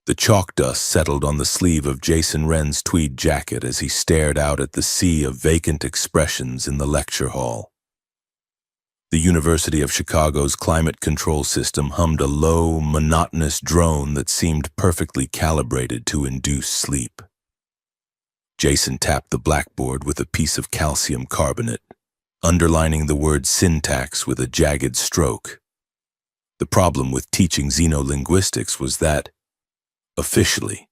The chalk dust settled on the sleeve of Jason Wren's tweed jacket as he stared out at the sea of vacant expressions in the lecture hall. The University of Chicago's climate control system hummed a low, monotonous drone that seemed perfectly calibrated to induce sleep. Jason tapped the blackboard with a piece of calcium carbonate, underlining the word syntax with a jagged stroke. The problem with teaching xenolinguistics was that, officially,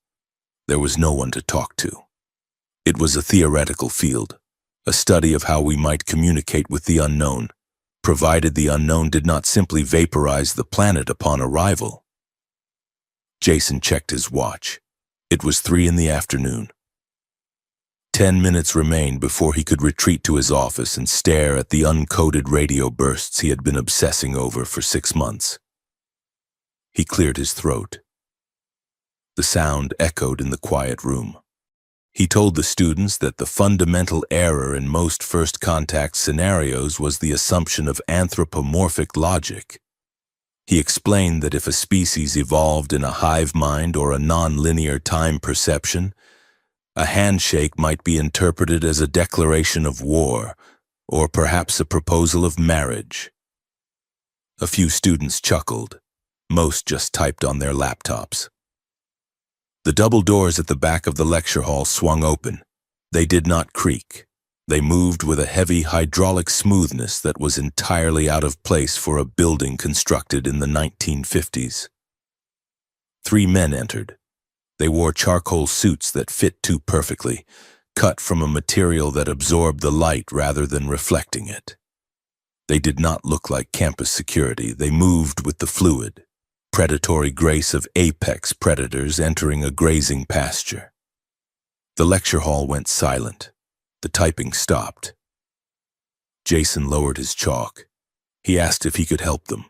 there was no one to talk to. It was a theoretical field, a study of how we might communicate with the unknown, provided the unknown did not simply vaporize the planet upon arrival. Jason checked his watch. It was 3 in the afternoon. 10 minutes remained before he could retreat to his office and stare at the uncoded radio bursts he had been obsessing over for 6 months. He cleared his throat. The sound echoed in the quiet room. He told the students that the fundamental error in most first contact scenarios was the assumption of anthropomorphic logic. He explained that if a species evolved in a hive mind or a non-linear time perception, a handshake might be interpreted as a declaration of war, or perhaps a proposal of marriage. A few students chuckled. Most just typed on their laptops. The double doors at the back of the lecture hall swung open. They did not creak. They moved with a heavy hydraulic smoothness that was entirely out of place for a building constructed in the 1950s. 3 men entered. They wore charcoal suits that fit too perfectly, cut from a material that absorbed the light rather than reflecting it. They did not look like campus security. They moved with the fluid, predatory grace of apex predators entering a grazing pasture. The lecture hall went silent. The typing stopped. Jason lowered his chalk. He asked if he could help them.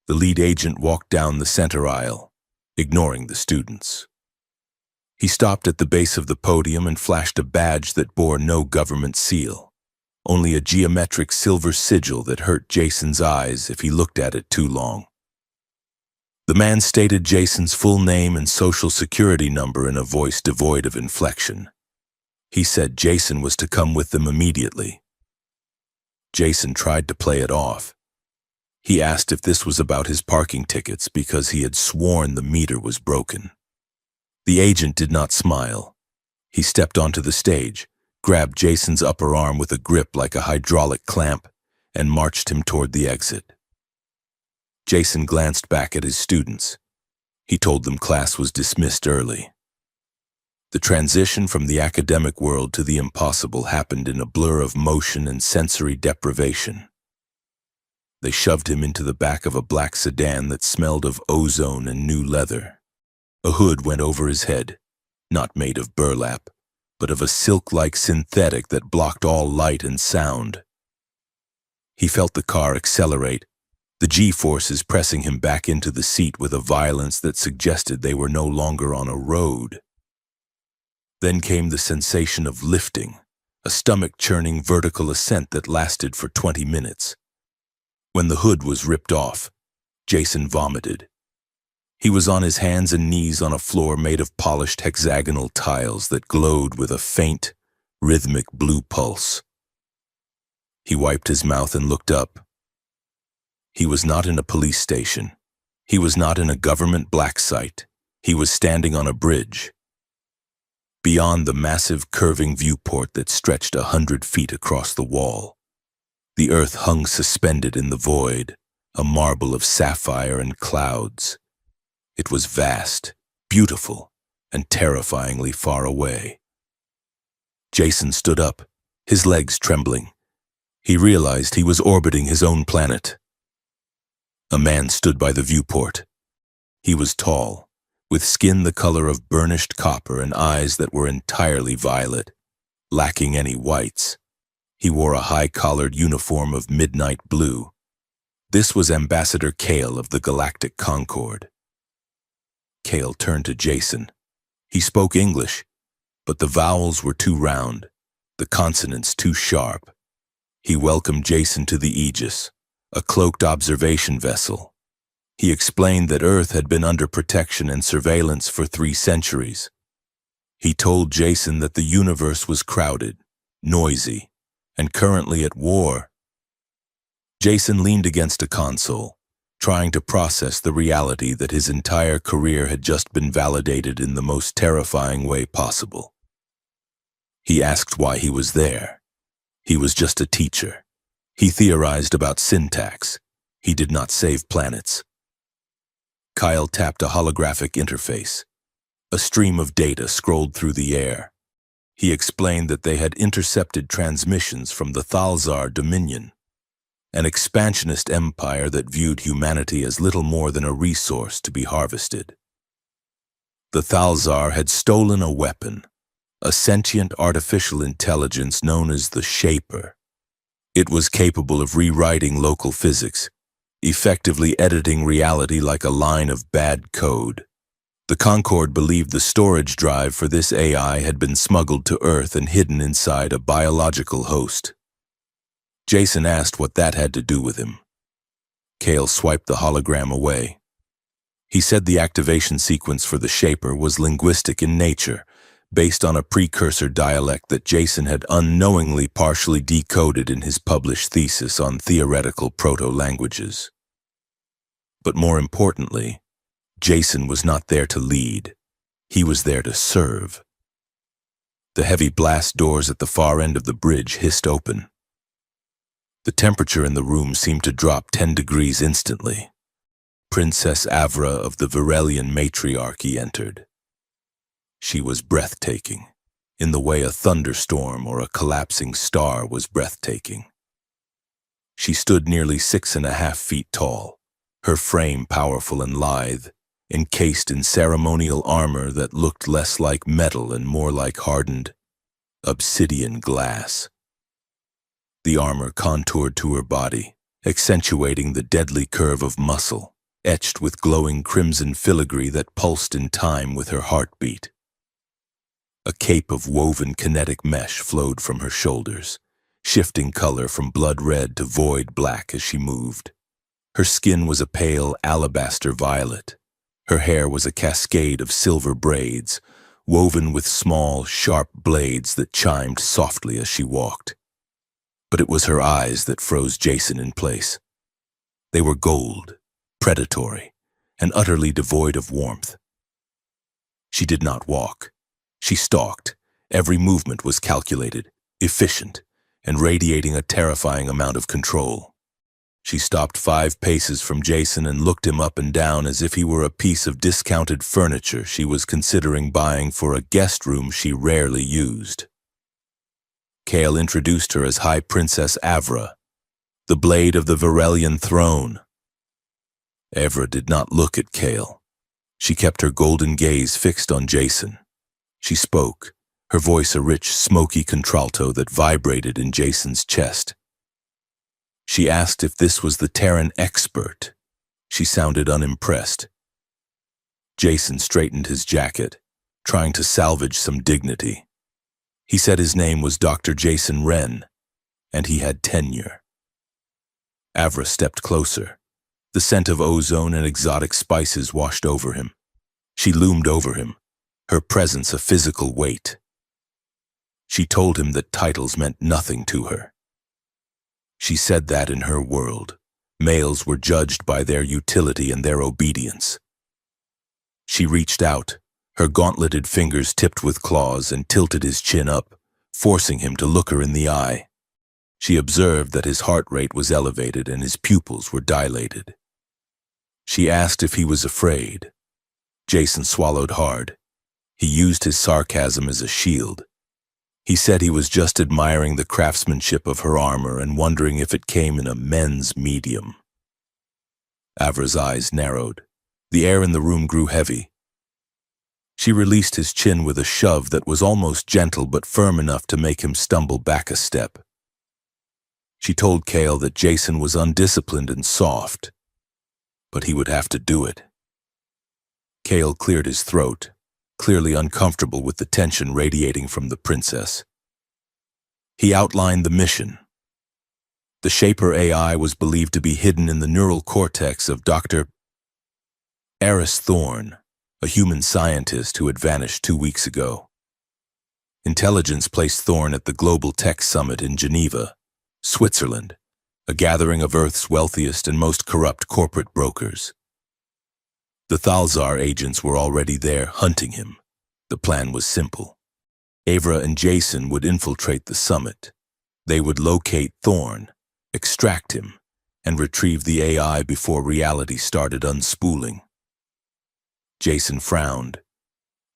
The lead agent walked down the center aisle, ignoring the students. He stopped at the base of the podium and flashed a badge that bore no government seal, only a geometric silver sigil that hurt Jason's eyes if he looked at it too long. The man stated Jason's full name and social security number in a voice devoid of inflection. He said Jason was to come with them immediately. Jason tried to play it off. He asked if this was about his parking tickets because he had sworn the meter was broken. The agent did not smile. He stepped onto the stage, grabbed Jason's upper arm with a grip like a hydraulic clamp, and marched him toward the exit. Jason glanced back at his students. He told them class was dismissed early. The transition from the academic world to the impossible happened in a blur of motion and sensory deprivation. They shoved him into the back of a black sedan that smelled of ozone and new leather. A hood went over his head, not made of burlap, but of a silk-like synthetic that blocked all light and sound. He felt the car accelerate, the G-forces pressing him back into the seat with a violence that suggested they were no longer on a road. Then came the sensation of lifting, a stomach-churning vertical ascent that lasted for 20 minutes. When the hood was ripped off, Jason vomited. He was on his hands and knees on a floor made of polished hexagonal tiles that glowed with a faint, rhythmic blue pulse. He wiped his mouth and looked up. He was not in a police station. He was not in a government black site. He was standing on a bridge. Beyond the massive curving viewport that stretched 100 feet across the wall, the earth hung suspended in the void, a marble of sapphire and clouds. It was vast, beautiful, and terrifyingly far away. Jason stood up, his legs trembling. He realized he was orbiting his own planet. A man stood by the viewport. He was tall, with skin the color of burnished copper and eyes that were entirely violet, lacking any whites. He wore a high-collared uniform of midnight blue. This was Ambassador Kale of the Galactic Concord. Kale turned to Jason. He spoke English, but the vowels were too round, the consonants too sharp. He welcomed Jason to the Aegis, a cloaked observation vessel. He explained that Earth had been under protection and surveillance for 3 centuries. He told Jason that the universe was crowded, noisy, and currently at war. Jason leaned against a console, trying to process the reality that his entire career had just been validated in the most terrifying way possible. He asked why he was there. He was just a teacher. He theorized about syntax. He did not save planets. Kyle tapped a holographic interface. A stream of data scrolled through the air. He explained that they had intercepted transmissions from the Thalzar Dominion, an expansionist empire that viewed humanity as little more than a resource to be harvested. The Thalzar had stolen a weapon, a sentient artificial intelligence known as the Shaper. It was capable of rewriting local physics, effectively editing reality like a line of bad code. The Concord believed the storage drive for this AI had been smuggled to Earth and hidden inside a biological host. Jason asked what that had to do with him. Cale swiped the hologram away. He said the activation sequence for the Shaper was linguistic in nature, based on a precursor dialect that Jason had unknowingly partially decoded in his published thesis on theoretical proto-languages. But more importantly, Jason was not there to lead. He was there to serve. The heavy blast doors at the far end of the bridge hissed open. The temperature in the room seemed to drop 10 degrees instantly. Princess Avra of the Virelian matriarchy entered. She was breathtaking, in the way a thunderstorm or a collapsing star was breathtaking. She stood nearly 6.5 feet tall, her frame powerful and lithe, encased in ceremonial armor that looked less like metal and more like hardened obsidian glass. The armor contoured to her body, accentuating the deadly curve of muscle, etched with glowing crimson filigree that pulsed in time with her heartbeat. A cape of woven kinetic mesh flowed from her shoulders, shifting color from blood red to void black as she moved. Her skin was a pale alabaster violet. Her hair was a cascade of silver braids, woven with small, sharp blades that chimed softly as she walked. But it was her eyes that froze Jason in place. They were gold, predatory, and utterly devoid of warmth. She did not walk. She stalked. Every movement was calculated, efficient, and radiating a terrifying amount of control. She stopped 5 paces from Jason and looked him up and down as if he were a piece of discounted furniture she was considering buying for a guest room she rarely used. Cale introduced her as High Princess Avra, the blade of the Virelian throne. Avra did not look at Cale. She kept her golden gaze fixed on Jason. She spoke, her voice a rich, smoky contralto that vibrated in Jason's chest. She asked if this was the Terran expert. She sounded unimpressed. Jason straightened his jacket, trying to salvage some dignity. He said his name was Dr. Jason Wren, and he had tenure. Avra stepped closer. The scent of ozone and exotic spices washed over him. She loomed over him, her presence a physical weight. She told him that titles meant nothing to her. She said that in her world, males were judged by their utility and their obedience. She reached out, her gauntleted fingers tipped with claws, and tilted his chin up, forcing him to look her in the eye. She observed that his heart rate was elevated and his pupils were dilated. She asked if he was afraid. Jason swallowed hard. He used his sarcasm as a shield. He said he was just admiring the craftsmanship of her armor and wondering if it came in a men's medium. Avra's eyes narrowed. The air in the room grew heavy. She released his chin with a shove that was almost gentle but firm enough to make him stumble back a step. She told Cale that Jason was undisciplined and soft, but he would have to do it. Cale cleared his throat, clearly uncomfortable with the tension radiating from the princess. He outlined the mission. The Shaper AI was believed to be hidden in the neural cortex of Dr. Eris Thorne, a human scientist who had vanished 2 weeks ago. Intelligence placed Thorne at the Global Tech Summit in Geneva, Switzerland, a gathering of Earth's wealthiest and most corrupt corporate brokers. The Thalzar agents were already there hunting him. The plan was simple. Avra and Jason would infiltrate the summit. They would locate Thorne, extract him, and retrieve the AI before reality started unspooling. Jason frowned.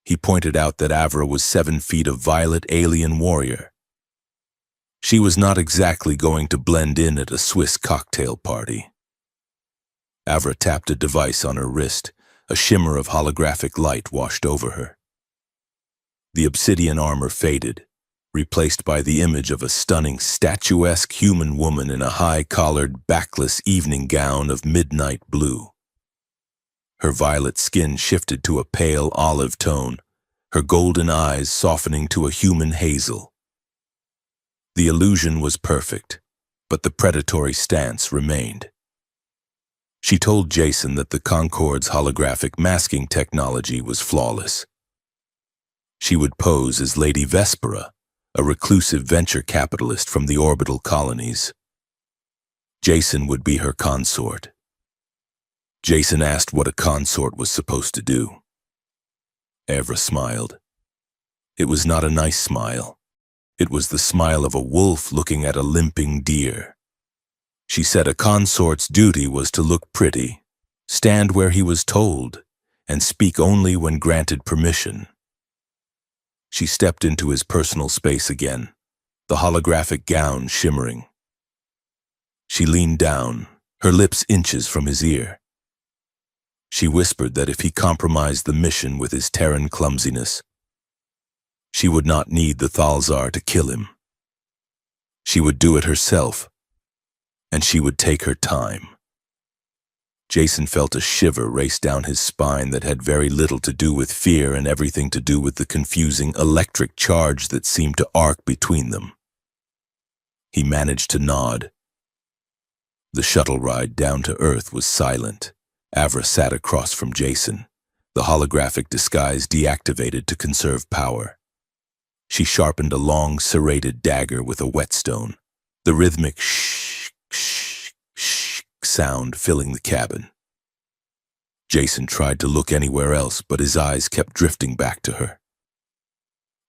He pointed out that Avra was 7 feet of violet alien warrior. She was not exactly going to blend in at a Swiss cocktail party. Avra tapped a device on her wrist. A shimmer of holographic light washed over her. The obsidian armor faded, replaced by the image of a stunning, statuesque human woman in a high-collared, backless evening gown of midnight blue. Her violet skin shifted to a pale olive tone, her golden eyes softening to a human hazel. The illusion was perfect, but the predatory stance remained. She told Jason that the Concorde's holographic masking technology was flawless. She would pose as Lady Vespera, a reclusive venture capitalist from the orbital colonies. Jason would be her consort. Jason asked what a consort was supposed to do. Avra smiled. It was not a nice smile. It was the smile of a wolf looking at a limping deer. She said a consort's duty was to look pretty, stand where he was told, and speak only when granted permission. She stepped into his personal space again, the holographic gown shimmering. She leaned down, her lips inches from his ear. She whispered that if he compromised the mission with his Terran clumsiness, she would not need the Thalzar to kill him. She would do it herself, and she would take her time. Jason felt a shiver race down his spine that had very little to do with fear and everything to do with the confusing electric charge that seemed to arc between them. He managed to nod. The shuttle ride down to Earth was silent. Avra sat across from Jason, the holographic disguise deactivated to conserve power. She sharpened a long, serrated dagger with a whetstone, the rhythmic shh, shh, shh sound filling the cabin. Jason tried to look anywhere else, but his eyes kept drifting back to her.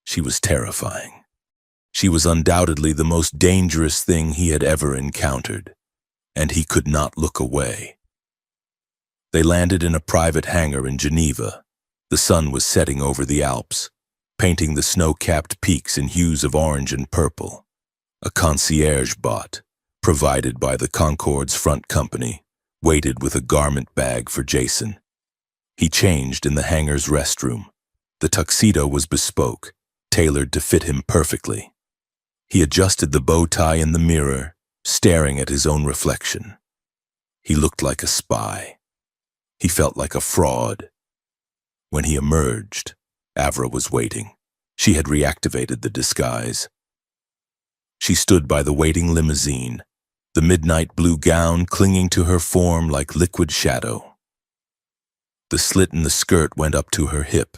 She was terrifying. She was undoubtedly the most dangerous thing he had ever encountered, and he could not look away. They landed in a private hangar in Geneva. The sun was setting over the Alps, painting the snow-capped peaks in hues of orange and purple. A concierge bot, provided by the Concorde's front company, waited with a garment bag for Jason. He changed in the hangar's restroom. The tuxedo was bespoke, tailored to fit him perfectly. He adjusted the bow tie in the mirror, staring at his own reflection. He looked like a spy. He felt like a fraud. When he emerged, Avra was waiting. She had reactivated the disguise. She stood by the waiting limousine, the midnight blue gown clinging to her form like liquid shadow. The slit in the skirt went up to her hip,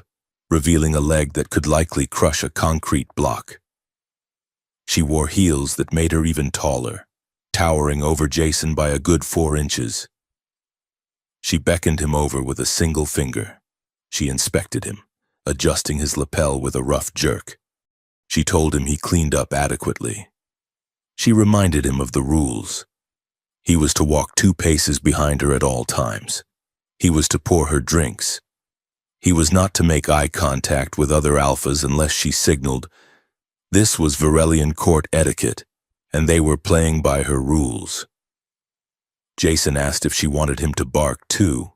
revealing a leg that could likely crush a concrete block. She wore heels that made her even taller, towering over Jason by a good 4 inches. She beckoned him over with a single finger. She inspected him, adjusting his lapel with a rough jerk. She told him he cleaned up adequately. She reminded him of the rules. He was to walk 2 paces behind her at all times. He was to pour her drinks. He was not to make eye contact with other alphas unless she signaled. This was Varelian court etiquette, and they were playing by her rules. Jason asked if she wanted him to bark too.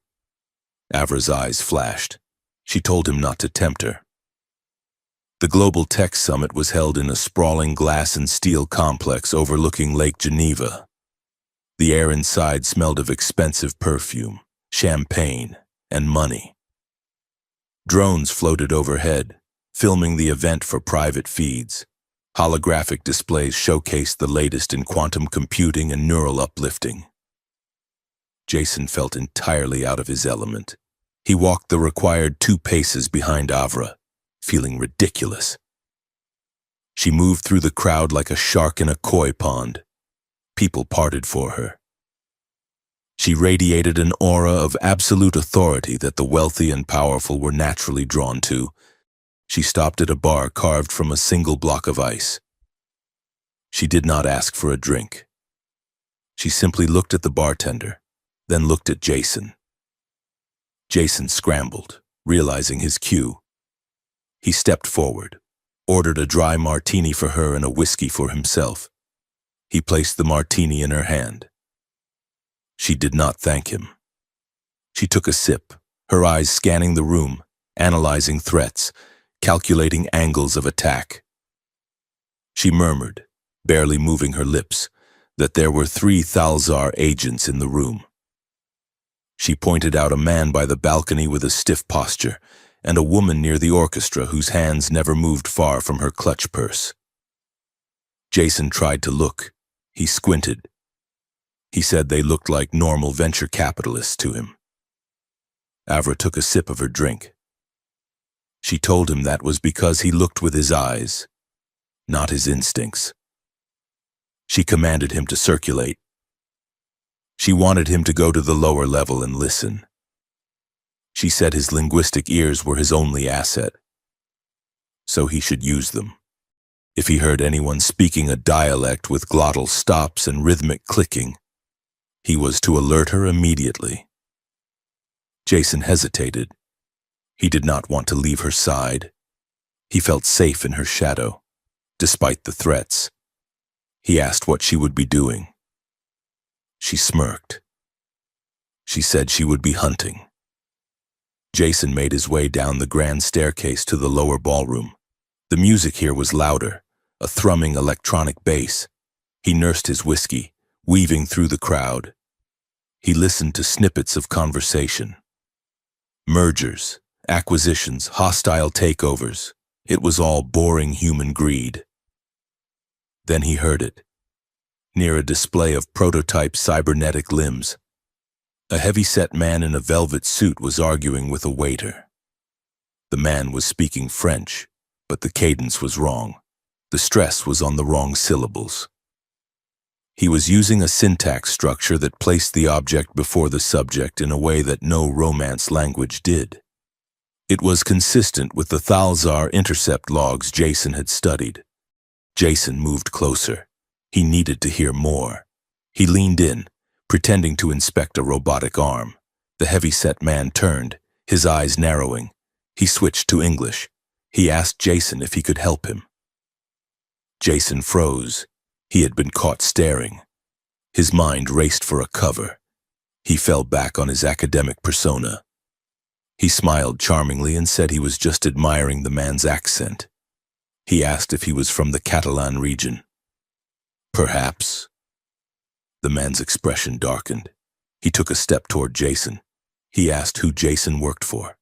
Avra's eyes flashed. She told him not to tempt her. The Global Tech Summit was held in a sprawling glass and steel complex overlooking Lake Geneva. The air inside smelled of expensive perfume, champagne, and money. Drones floated overhead, filming the event for private feeds. Holographic displays showcased the latest in quantum computing and neural uplifting. Jason felt entirely out of his element. He walked the required 2 paces behind Avra, feeling ridiculous. She moved through the crowd like a shark in a koi pond. People parted for her. She radiated an aura of absolute authority that the wealthy and powerful were naturally drawn to. She stopped at a bar carved from a single block of ice. She did not ask for a drink. She simply looked at the bartender, then looked at Jason. Jason scrambled, realizing his cue. He stepped forward, ordered a dry martini for her and a whiskey for himself. He placed the martini in her hand. She did not thank him. She took a sip, her eyes scanning the room, analyzing threats, calculating angles of attack. She murmured, barely moving her lips, that there were 3 Thalzar agents in the room. She pointed out a man by the balcony with a stiff posture, and a woman near the orchestra whose hands never moved far from her clutch purse. Jason tried to look. He squinted. He said they looked like normal venture capitalists to him. Avra took a sip of her drink. She told him that was because he looked with his eyes, not his instincts. She commanded him to circulate. She wanted him to go to the lower level and listen. She said his linguistic ears were his only asset, so he should use them. If he heard anyone speaking a dialect with glottal stops and rhythmic clicking, he was to alert her immediately. Jason hesitated. He did not want to leave her side. He felt safe in her shadow, despite the threats. He asked what she would be doing. She smirked. She said she would be hunting. Jason made his way down the grand staircase to the lower ballroom. The music here was louder, a thrumming electronic bass. He nursed his whiskey, weaving through the crowd. He listened to snippets of conversation. Mergers, acquisitions, hostile takeovers. It was all boring human greed. Then he heard it. Near a display of prototype cybernetic limbs, a heavy-set man in a velvet suit was arguing with a waiter. The man was speaking French, but the cadence was wrong. The stress was on the wrong syllables. He was using a syntax structure that placed the object before the subject in a way that no Romance language did. It was consistent with the Thalzar intercept logs Jason had studied. Jason moved closer. He needed to hear more. He leaned in, pretending to inspect a robotic arm. The heavy-set man turned, his eyes narrowing. He switched to English. He asked Jason if he could help him. Jason froze. He had been caught staring. His mind raced for a cover. He fell back on his academic persona. He smiled charmingly and said he was just admiring the man's accent. He asked if he was from the Catalan region. Perhaps. The man's expression darkened. He took a step toward Jason. He asked who Jason worked for.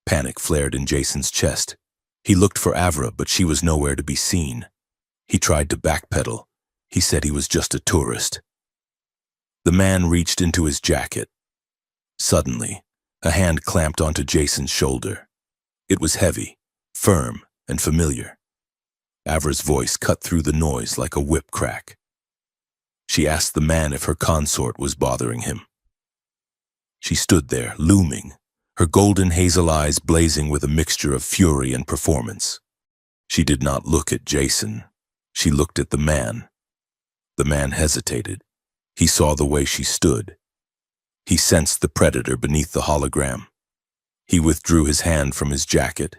Panic flared in Jason's chest. He looked for Avra, but she was nowhere to be seen. He tried to backpedal. He said he was just a tourist. The man reached into his jacket. Suddenly, a hand clamped onto Jason's shoulder. It was heavy, firm, and familiar. Avra's voice cut through the noise like a whip crack. She asked the man if her consort was bothering him. She stood there, looming, her golden hazel eyes blazing with a mixture of fury and performance. She did not look at Jason. She looked at the man. The man hesitated. He saw the way she stood. He sensed the predator beneath the hologram. He withdrew his hand from his jacket.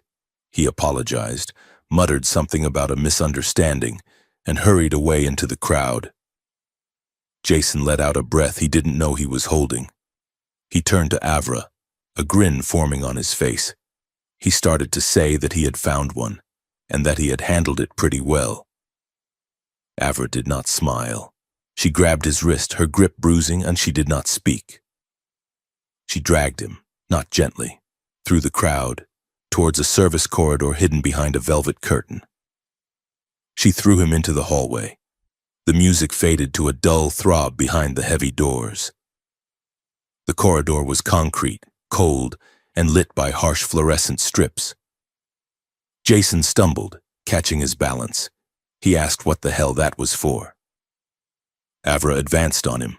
He apologized, muttered something about a misunderstanding, and hurried away into the crowd. Jason let out a breath he didn't know he was holding. He turned to Avra, a grin forming on his face. He started to say that he had found one, and that he had handled it pretty well. Avra did not smile. She grabbed his wrist, her grip bruising, and she did not speak. She dragged him, not gently, through the crowd, towards a service corridor hidden behind a velvet curtain. She threw him into the hallway. The music faded to a dull throb behind the heavy doors. The corridor was concrete, cold, and lit by harsh fluorescent strips. Jason stumbled, catching his balance. He asked what the hell that was for. Avra advanced on him.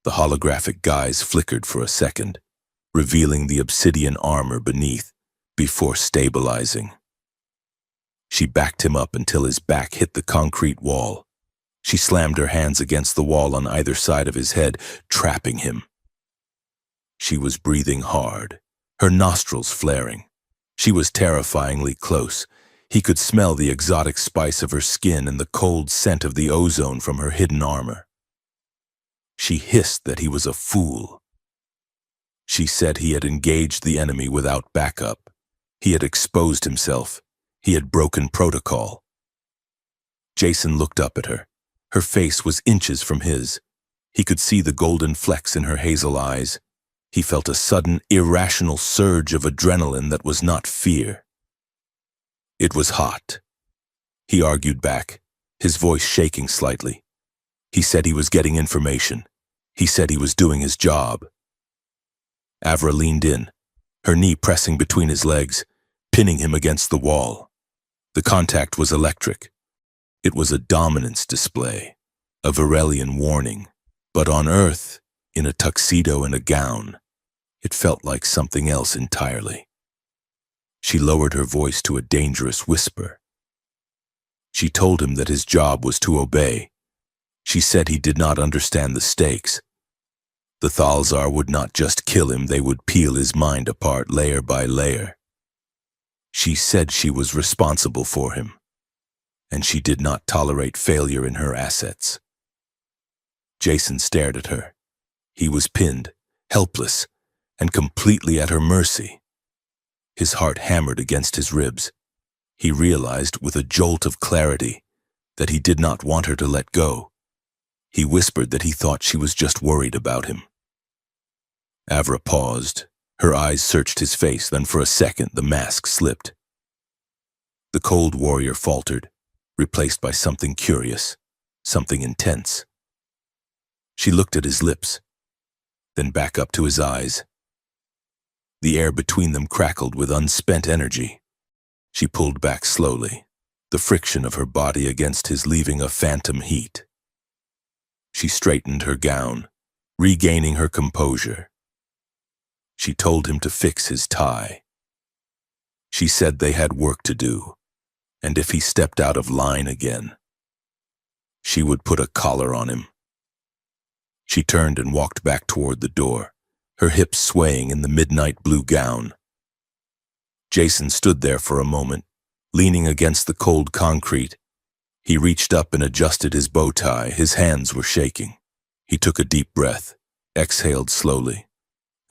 The holographic guise flickered for a second, revealing the obsidian armor beneath, before stabilizing. She backed him up until his back hit the concrete wall. She slammed her hands against the wall on either side of his head, trapping him. She was breathing hard, her nostrils flaring. She was terrifyingly close. He could smell the exotic spice of her skin and the cold scent of the ozone from her hidden armor. She hissed that he was a fool. She said he had engaged the enemy without backup. He had exposed himself. He had broken protocol. Jason looked up at her. Her face was inches from his. He could see the golden flecks in her hazel eyes. He felt a sudden, irrational surge of adrenaline that was not fear. It was hot. He argued back, his voice shaking slightly. He said he was getting information. He said he was doing his job. Avra leaned in, her knee pressing between his legs, pinning him against the wall. The contact was electric. It was a dominance display, a Varelian warning. But on Earth, in a tuxedo and a gown, it felt like something else entirely. She lowered her voice to a dangerous whisper. She told him that his job was to obey. She said he did not understand the stakes. The Thalzar would not just kill him, they would peel his mind apart layer by layer. She said she was responsible for him, and she did not tolerate failure in her assets. Jason stared at her. He was pinned, helpless, and completely at her mercy. His heart hammered against his ribs. He realized with a jolt of clarity that he did not want her to let go. He whispered that he thought she was just worried about him. Avra paused. Her eyes searched his face, then for a second the mask slipped. The cold warrior faltered, replaced by something curious, something intense. She looked at his lips, then back up to his eyes. The air between them crackled with unspent energy. She pulled back slowly, the friction of her body against his leaving a phantom heat. She straightened her gown, regaining her composure. She told him to fix his tie. She said they had work to do, and if he stepped out of line again, she would put a collar on him. She turned and walked back toward the door, her hips swaying in the midnight blue gown. Jason stood there for a moment, leaning against the cold concrete. He reached up and adjusted his bow tie. His hands were shaking. He took a deep breath, exhaled slowly,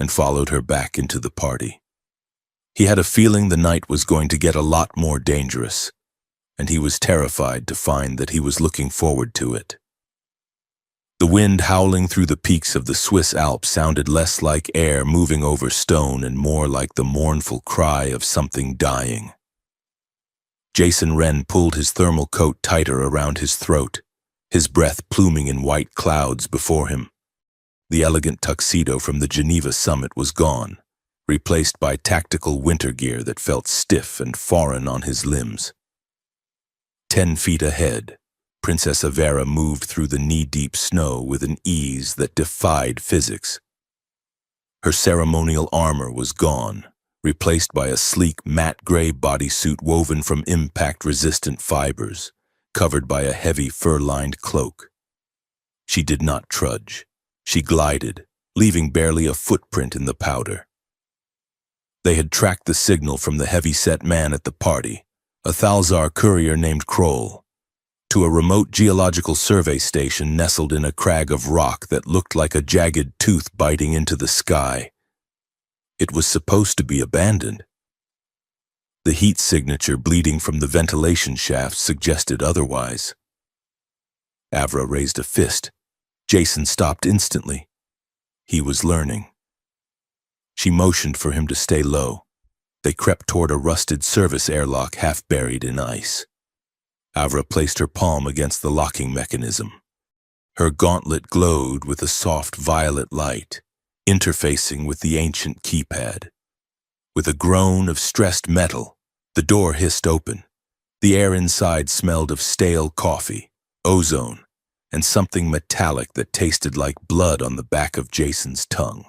and followed her back into the party. He had a feeling the night was going to get a lot more dangerous, and he was terrified to find that he was looking forward to it. The wind howling through the peaks of the Swiss Alps sounded less like air moving over stone and more like the mournful cry of something dying. Jason Wren pulled his thermal coat tighter around his throat, his breath pluming in white clouds before him. The elegant tuxedo from the Geneva summit was gone, replaced by tactical winter gear that felt stiff and foreign on his limbs. 10 feet ahead, Princess Avera moved through the knee-deep snow with an ease that defied physics. Her ceremonial armor was gone, replaced by a sleek matte gray bodysuit woven from impact-resistant fibers, covered by a heavy fur-lined cloak. She did not trudge. She glided, leaving barely a footprint in the powder. They had tracked the signal from the heavy-set man at the party, a Thalzar courier named Kroll, to a remote geological survey station nestled in a crag of rock that looked like a jagged tooth biting into the sky. It was supposed to be abandoned. The heat signature bleeding from the ventilation shafts suggested otherwise. Avra raised a fist. Jason stopped instantly. He was learning. She motioned for him to stay low. They crept toward a rusted service airlock half buried in ice. Avra placed her palm against the locking mechanism. Her gauntlet glowed with a soft violet light, interfacing with the ancient keypad. With a groan of stressed metal, the door hissed open. The air inside smelled of stale coffee, ozone, and something metallic that tasted like blood on the back of Jason's tongue.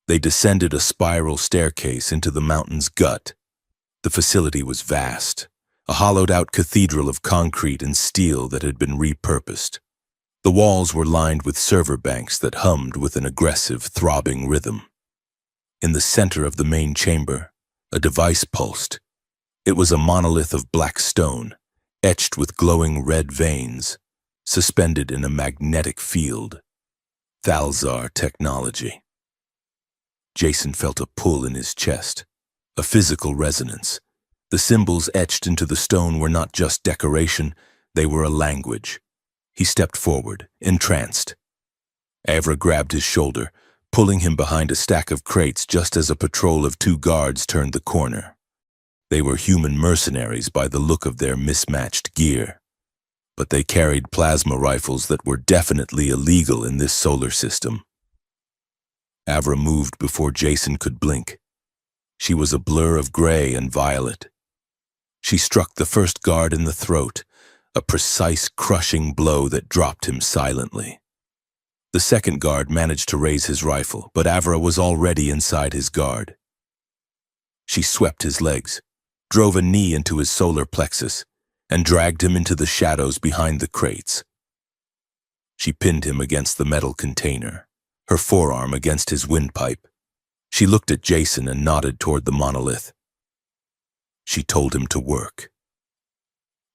They descended a spiral staircase into the mountain's gut. The facility was vast, a hollowed-out cathedral of concrete and steel that had been repurposed. The walls were lined with server banks that hummed with an aggressive, throbbing rhythm. In the center of the main chamber, a device pulsed. It was a monolith of black stone, etched with glowing red veins, suspended in a magnetic field. Thalzar technology. Jason felt a pull in his chest, a physical resonance. The symbols etched into the stone were not just decoration, they were a language. He stepped forward, entranced. Avra grabbed his shoulder, pulling him behind a stack of crates just as a patrol of 2 guards turned the corner. They were human mercenaries by the look of their mismatched gear, but they carried plasma rifles that were definitely illegal in this solar system. Avra moved before Jason could blink. She was a blur of gray and violet. She struck the first guard in the throat, a precise, crushing blow that dropped him silently. The second guard managed to raise his rifle, but Avra was already inside his guard. She swept his legs, drove a knee into his solar plexus, and dragged him into the shadows behind the crates. She pinned him against the metal container, her forearm against his windpipe. She looked at Jason and nodded toward the monolith. She told him to work.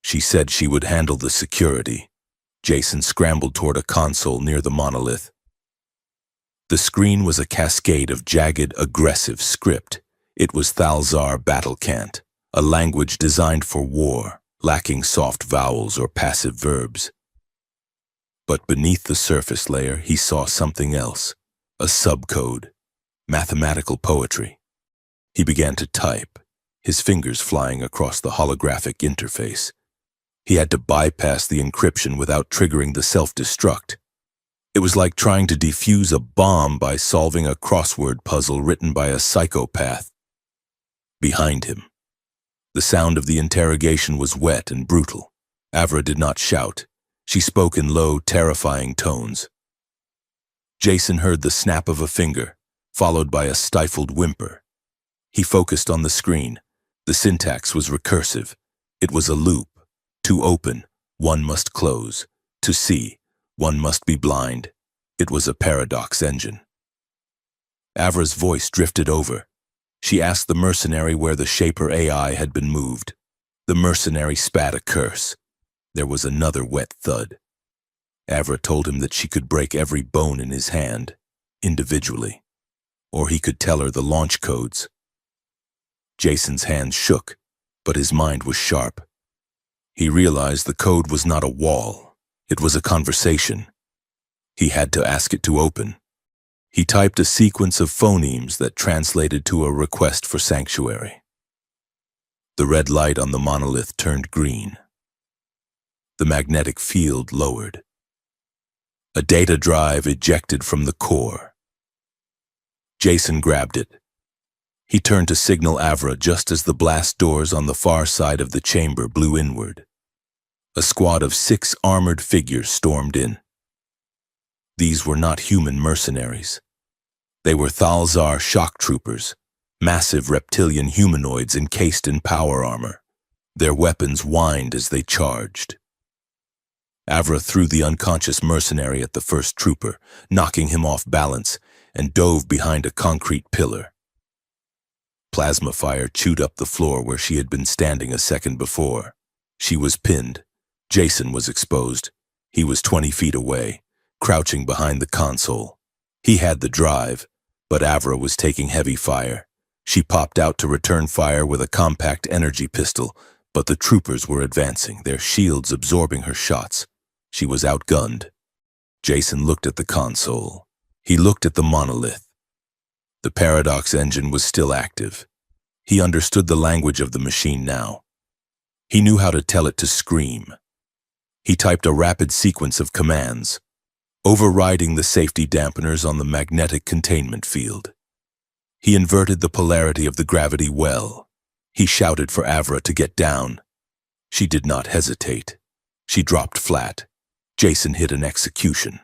She said she would handle the security. Jason scrambled toward a console near the monolith. The screen was a cascade of jagged, aggressive script. It was Thalzar battle cant, a language designed for war, lacking soft vowels or passive verbs. But beneath the surface layer, he saw something else, a subcode, mathematical poetry. He began to type, his fingers flying across the holographic interface. He had to bypass the encryption without triggering the self-destruct. It was like trying to defuse a bomb by solving a crossword puzzle written by a psychopath. Behind him, the sound of the interrogation was wet and brutal. Avra did not shout. She spoke in low, terrifying tones. Jason heard the snap of a finger, followed by a stifled whimper. He focused on the screen. The syntax was recursive. It was a loop. To open, one must close. To see, one must be blind. It was a paradox engine. Avra's voice drifted over. She asked the mercenary where the Shaper AI had been moved. The mercenary spat a curse. There was another wet thud. Avra told him that she could break every bone in his hand, individually, or he could tell her the launch codes. Jason's hands shook, but his mind was sharp. He realized the code was not a wall. It was a conversation. He had to ask it to open. He typed a sequence of phonemes that translated to a request for sanctuary. The red light on the monolith turned green. The magnetic field lowered. A data drive ejected from the core. Jason grabbed it. He turned to signal Avra just as the blast doors on the far side of the chamber blew inward. A squad of 6 armored figures stormed in. These were not human mercenaries. They were Thalzar shock troopers, massive reptilian humanoids encased in power armor. Their weapons whined as they charged. Avra threw the unconscious mercenary at the first trooper, knocking him off balance, and dove behind a concrete pillar. Plasma fire chewed up the floor where she had been standing a second before. She was pinned. Jason was exposed. He was 20 feet away, crouching behind the console. He had the drive, but Avra was taking heavy fire. She popped out to return fire with a compact energy pistol, but the troopers were advancing, their shields absorbing her shots. She was outgunned. Jason looked at the console. He looked at the monolith. The paradox engine was still active. He understood the language of the machine now. He knew how to tell it to scream. He typed a rapid sequence of commands. overriding the safety dampeners on the magnetic containment field. He inverted the polarity of the gravity well. He shouted for Avra to get down. She did not hesitate. She dropped flat. Jason hit an execution.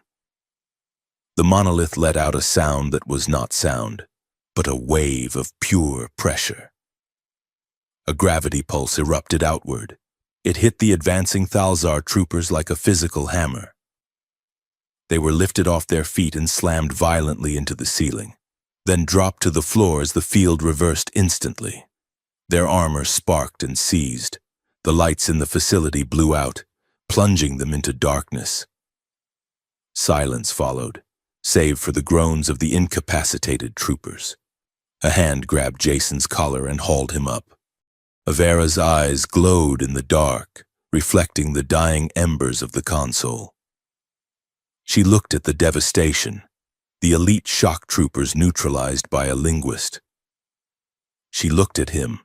The monolith let out a sound that was not sound, but a wave of pure pressure. A gravity pulse erupted outward. It hit the advancing Thalzar troopers like a physical hammer. They were lifted off their feet and slammed violently into the ceiling, then dropped to the floor as the field reversed instantly. Their armor sparked and seized. The lights in the facility blew out, plunging them into darkness. Silence followed, save for the groans of the incapacitated troopers. A hand grabbed Jason's collar and hauled him up. Avera's eyes glowed in the dark, reflecting the dying embers of the console. She looked at the devastation, the elite shock troopers neutralized by a linguist. She looked at him.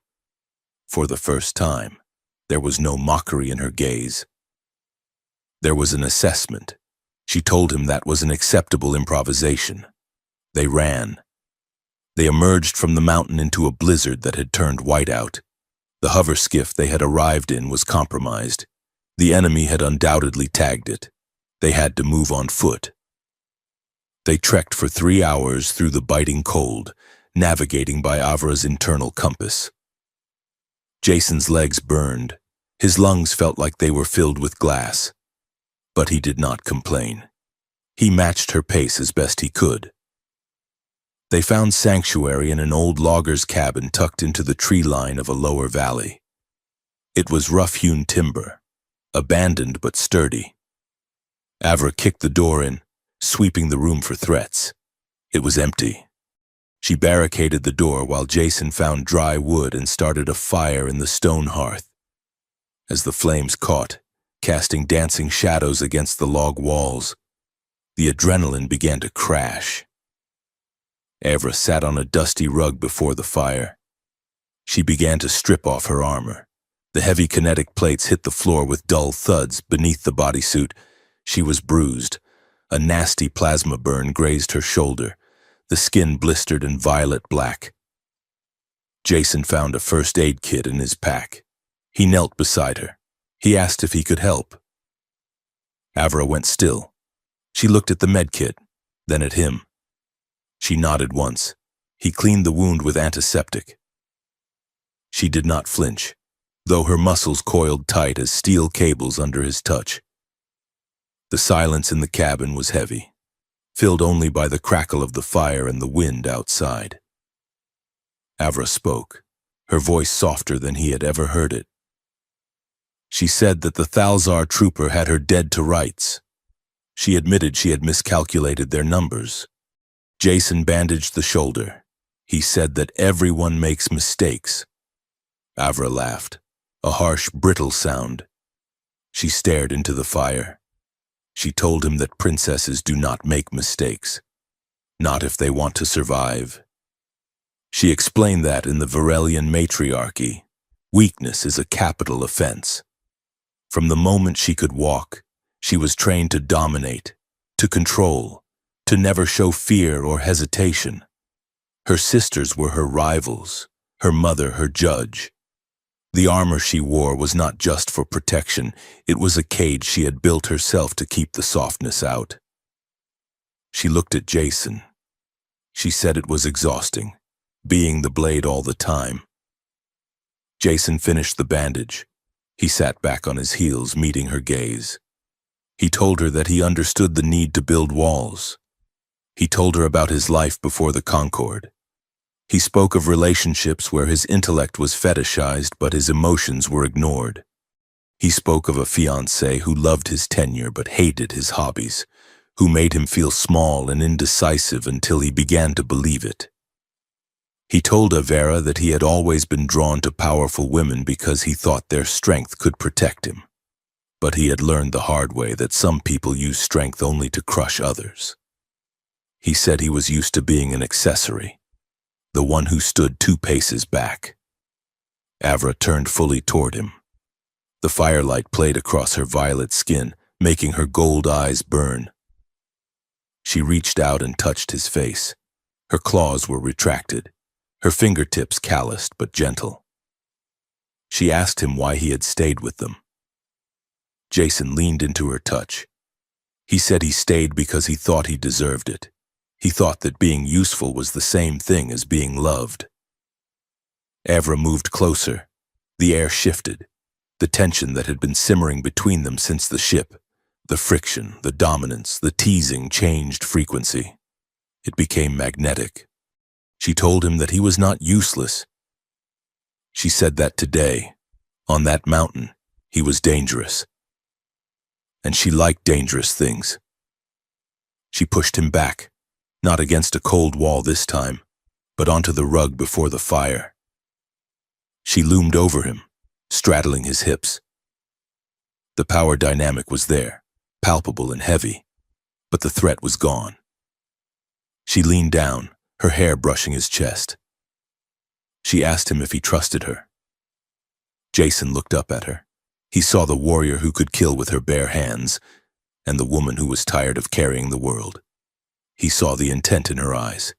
For the first time, there was no mockery in her gaze. There was an assessment. She told him that was an acceptable improvisation. They ran. They emerged from the mountain into a blizzard that had turned white out. The hover skiff they had arrived in was compromised. The enemy had undoubtedly tagged it. They had to move on foot. They trekked for 3 hours through the biting cold, navigating by Avra's internal compass. Jason's legs burned. His lungs felt like they were filled with glass. But he did not complain. He matched her pace as best he could. They found sanctuary in an old logger's cabin tucked into the tree line of a lower valley. It was rough-hewn timber, abandoned but sturdy. Avra kicked the door in, sweeping the room for threats. It was empty. She barricaded the door while Jason found dry wood and started a fire in the stone hearth. As the flames caught, casting dancing shadows against the log walls, the adrenaline began to crash. Avra sat on a dusty rug before the fire. She began to strip off her armor. The heavy kinetic plates hit the floor with dull thuds beneath the bodysuit. She was bruised. A nasty plasma burn grazed her shoulder. The skin blistered and violet black. Jason found a first aid kit in his pack. He knelt beside her. He asked if he could help. Avra went still. She looked at the med kit, then at him. She nodded once. He cleaned the wound with antiseptic. She did not flinch, though her muscles coiled tight as steel cables under his touch. The silence in the cabin was heavy, filled only by the crackle of the fire and the wind outside. Avra spoke, her voice softer than he had ever heard it. She said that the Thalzar trooper had her dead to rights. She admitted she had miscalculated their numbers. Jason bandaged the shoulder. He said that everyone makes mistakes. Avra laughed, a harsh, brittle sound. She stared into the fire. She told him that princesses do not make mistakes, not if they want to survive. She explained that in the Varelian matriarchy, weakness is a capital offense. From the moment she could walk, she was trained to dominate, to control, to never show fear or hesitation. Her sisters were her rivals, her mother her judge. The armor she wore was not just for protection, it was a cage she had built herself to keep the softness out. She looked at Jason. She said it was exhausting, being the blade all the time. Jason finished the bandage. He sat back on his heels, meeting her gaze. He told her that he understood the need to build walls. He told her about his life before the Concord. He spoke of relationships where his intellect was fetishized but his emotions were ignored. He spoke of a fiancée who loved his tenure but hated his hobbies, who made him feel small and indecisive until he began to believe it. He told Avera that he had always been drawn to powerful women because he thought their strength could protect him. But he had learned the hard way that some people use strength only to crush others. He said he was used to being an accessory, the one who stood 2 paces back. Avra turned fully toward him. The firelight played across her violet skin, making her gold eyes burn. She reached out and touched his face. Her claws were retracted, her fingertips calloused but gentle. She asked him why he had stayed with them. Jason leaned into her touch. He said he stayed because he thought he deserved it. He thought that being useful was the same thing as being loved. Avra moved closer. The air shifted. The tension that had been simmering between them since the ship, the friction, the dominance, the teasing changed frequency. It became magnetic. She told him that he was not useless. She said that today, on that mountain, he was dangerous. And she liked dangerous things. She pushed him back, not against a cold wall this time, but onto the rug before the fire. She loomed over him, straddling his hips. The power dynamic was there, palpable and heavy, but the threat was gone. She leaned down, her hair brushing his chest. She asked him if he trusted her. Jason looked up at her. He saw the warrior who could kill with her bare hands, and the woman who was tired of carrying the world. He saw the intent in her eyes.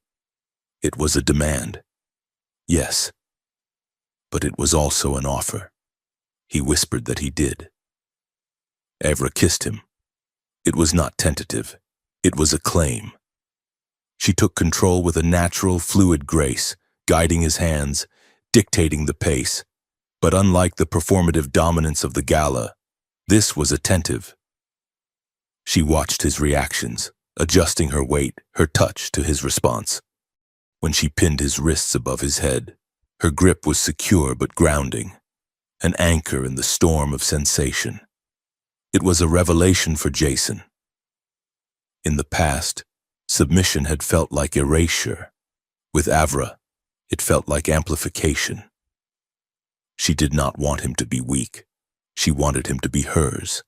It was a demand. Yes. But it was also an offer. He whispered that he did. Avra kissed him. It was not tentative. It was a claim. She took control with a natural, fluid grace, guiding his hands, dictating the pace. But unlike the performative dominance of the gala, this was attentive. She watched his reactions, adjusting her weight, her touch to his response. When she pinned his wrists above his head, her grip was secure but grounding, an anchor in the storm of sensation. It was a revelation for Jason. In the past, submission had felt like erasure. With Avra, it felt like amplification. She did not want him to be weak. She wanted him to be hers.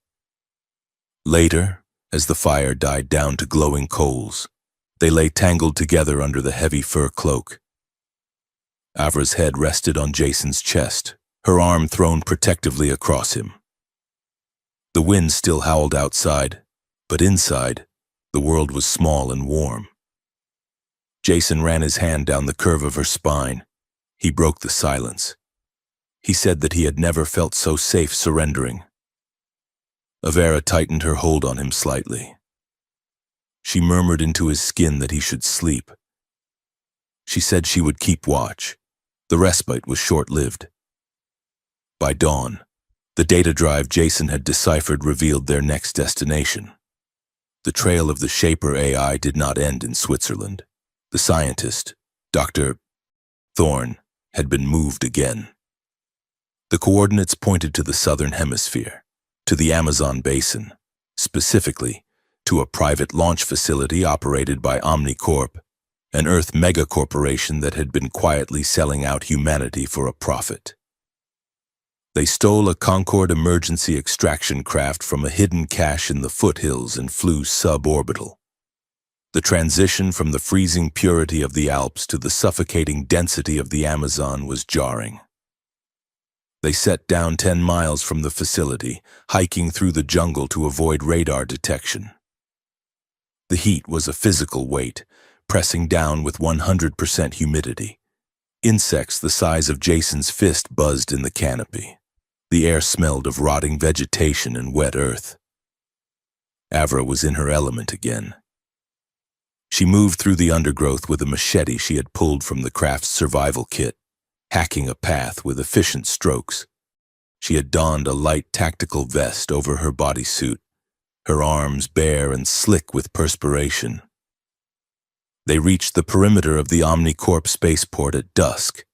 Later, as the fire died down to glowing coals, they lay tangled together under the heavy fur cloak. Avra's head rested on Jason's chest, her arm thrown protectively across him. The wind still howled outside, but inside, the world was small and warm. Jason ran his hand down the curve of her spine. He broke the silence. He said that he had never felt so safe surrendering. Avra tightened her hold on him slightly. She murmured into his skin that he should sleep. She said she would keep watch. The respite was short-lived. By dawn, the data drive Jason had deciphered revealed their next destination. The trail of the Shaper AI did not end in Switzerland. The scientist, Dr. Thorne, had been moved again. The coordinates pointed to the southern hemisphere, to the Amazon basin, specifically to a private launch facility operated by OmniCorp, an Earth megacorporation that had been quietly selling out humanity for a profit. They stole a Concorde emergency extraction craft from a hidden cache in the foothills and flew suborbital. The transition from the freezing purity of the Alps to the suffocating density of the Amazon was jarring. They set down 10 miles from the facility, hiking through the jungle to avoid radar detection. The heat was a physical weight, pressing down with 100% humidity. Insects the size of Jason's fist buzzed in the canopy. The air smelled of rotting vegetation and wet earth. Avra was in her element again. She moved through the undergrowth with a machete she had pulled from the craft's survival kit, hacking a path with efficient strokes. She had donned a light tactical vest over her bodysuit, her arms bare and slick with perspiration. They reached the perimeter of the OmniCorp spaceport at dusk.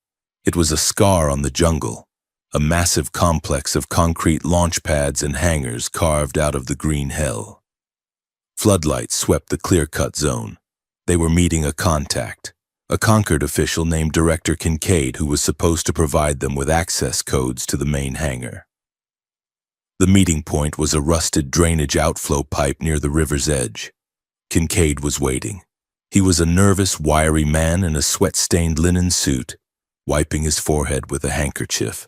It was a scar on the jungle, a massive complex of concrete launch pads and hangars carved out of the green hell. Floodlights swept the clear-cut zone. They were meeting a contact, a Concord official named Director Kincaid, who was supposed to provide them with access codes to the main hangar. The meeting point was a rusted drainage outflow pipe near the river's edge. Kincaid was waiting. He was a nervous, wiry man in a sweat-stained linen suit, wiping his forehead with a handkerchief.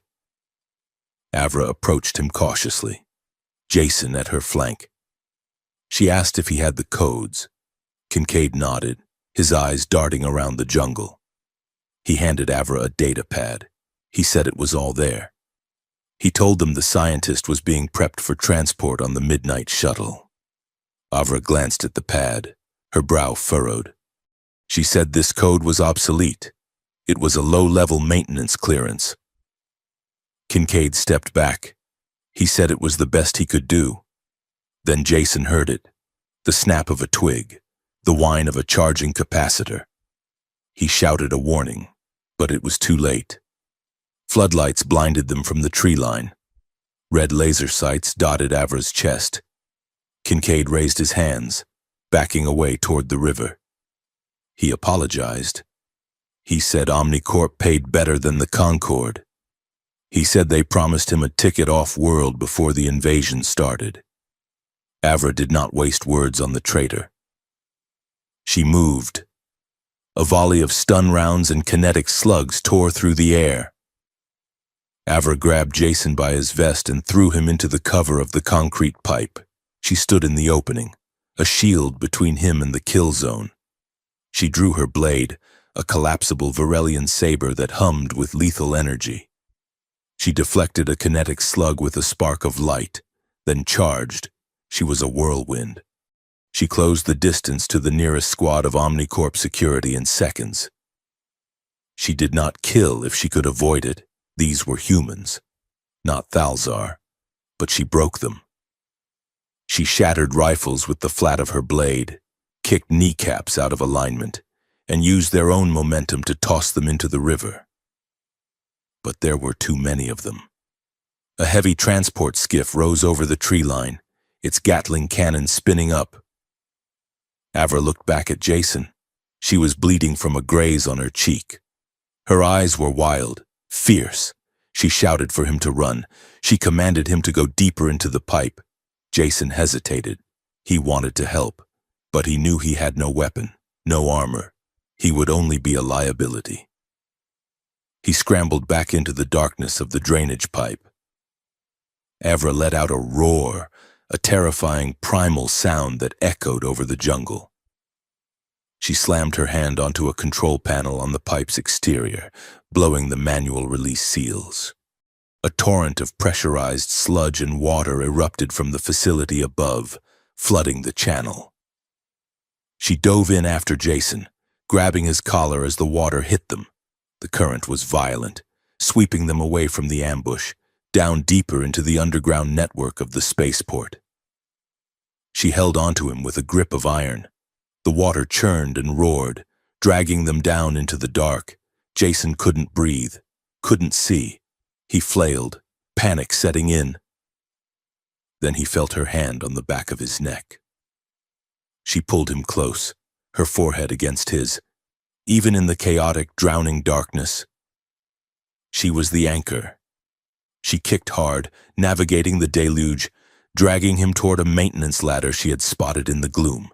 Avra approached him cautiously, Jason at her flank. She asked if he had the codes. Kincaid nodded, his eyes darting around the jungle. He handed Avra a data pad. He said it was all there. He told them the scientist was being prepped for transport on the midnight shuttle. Avra glanced at the pad, her brow furrowed. She said this code was obsolete. It was a low-level maintenance clearance. Kincaid stepped back. He said it was the best he could do. Then Jason heard it, the snap of a twig, the whine of a charging capacitor. He shouted a warning, but it was too late. Floodlights blinded them from the tree line. Red laser sights dotted Avra's chest. Kincaid raised his hands, backing away toward the river. He apologized. He said Omnicorp paid better than the Concorde. He said they promised him a ticket off-world before the invasion started. Avra did not waste words on the traitor. She moved. A volley of stun rounds and kinetic slugs tore through the air. Avra grabbed Jason by his vest and threw him into the cover of the concrete pipe. She stood in the opening, a shield between him and the kill zone. She drew her blade, a collapsible Varelian saber that hummed with lethal energy. She deflected a kinetic slug with a spark of light, then charged. She was a whirlwind. She closed the distance to the nearest squad of Omnicorp security in seconds. She did not kill if she could avoid it. These were humans, not Thalzar, but she broke them. She shattered rifles with the flat of her blade, kicked kneecaps out of alignment, and used their own momentum to toss them into the river. But there were too many of them. A heavy transport skiff rose over the tree line, its Gatling cannon spinning up. Avra looked back at Jason. She was bleeding from a graze on her cheek. Her eyes were wild, fierce. She shouted for him to run. She commanded him to go deeper into the pipe. Jason hesitated. He wanted to help, but he knew he had no weapon, no armor. He would only be a liability. He scrambled back into the darkness of the drainage pipe. Avra let out a roar, a terrifying primal sound that echoed over the jungle. She slammed her hand onto a control panel on the pipe's exterior, blowing the manual release seals. A torrent of pressurized sludge and water erupted from the facility above, flooding the channel. She dove in after Jason, grabbing his collar as the water hit them. The current was violent, sweeping them away from the ambush, down deeper into the underground network of the spaceport. She held onto him with a grip of iron. The water churned and roared, dragging them down into the dark. Jason couldn't breathe, couldn't see. He flailed, panic setting in. Then he felt her hand on the back of his neck. She pulled him close, her forehead against his. Even in the chaotic, drowning darkness, she was the anchor. She kicked hard, navigating the deluge, dragging him toward a maintenance ladder she had spotted in the gloom.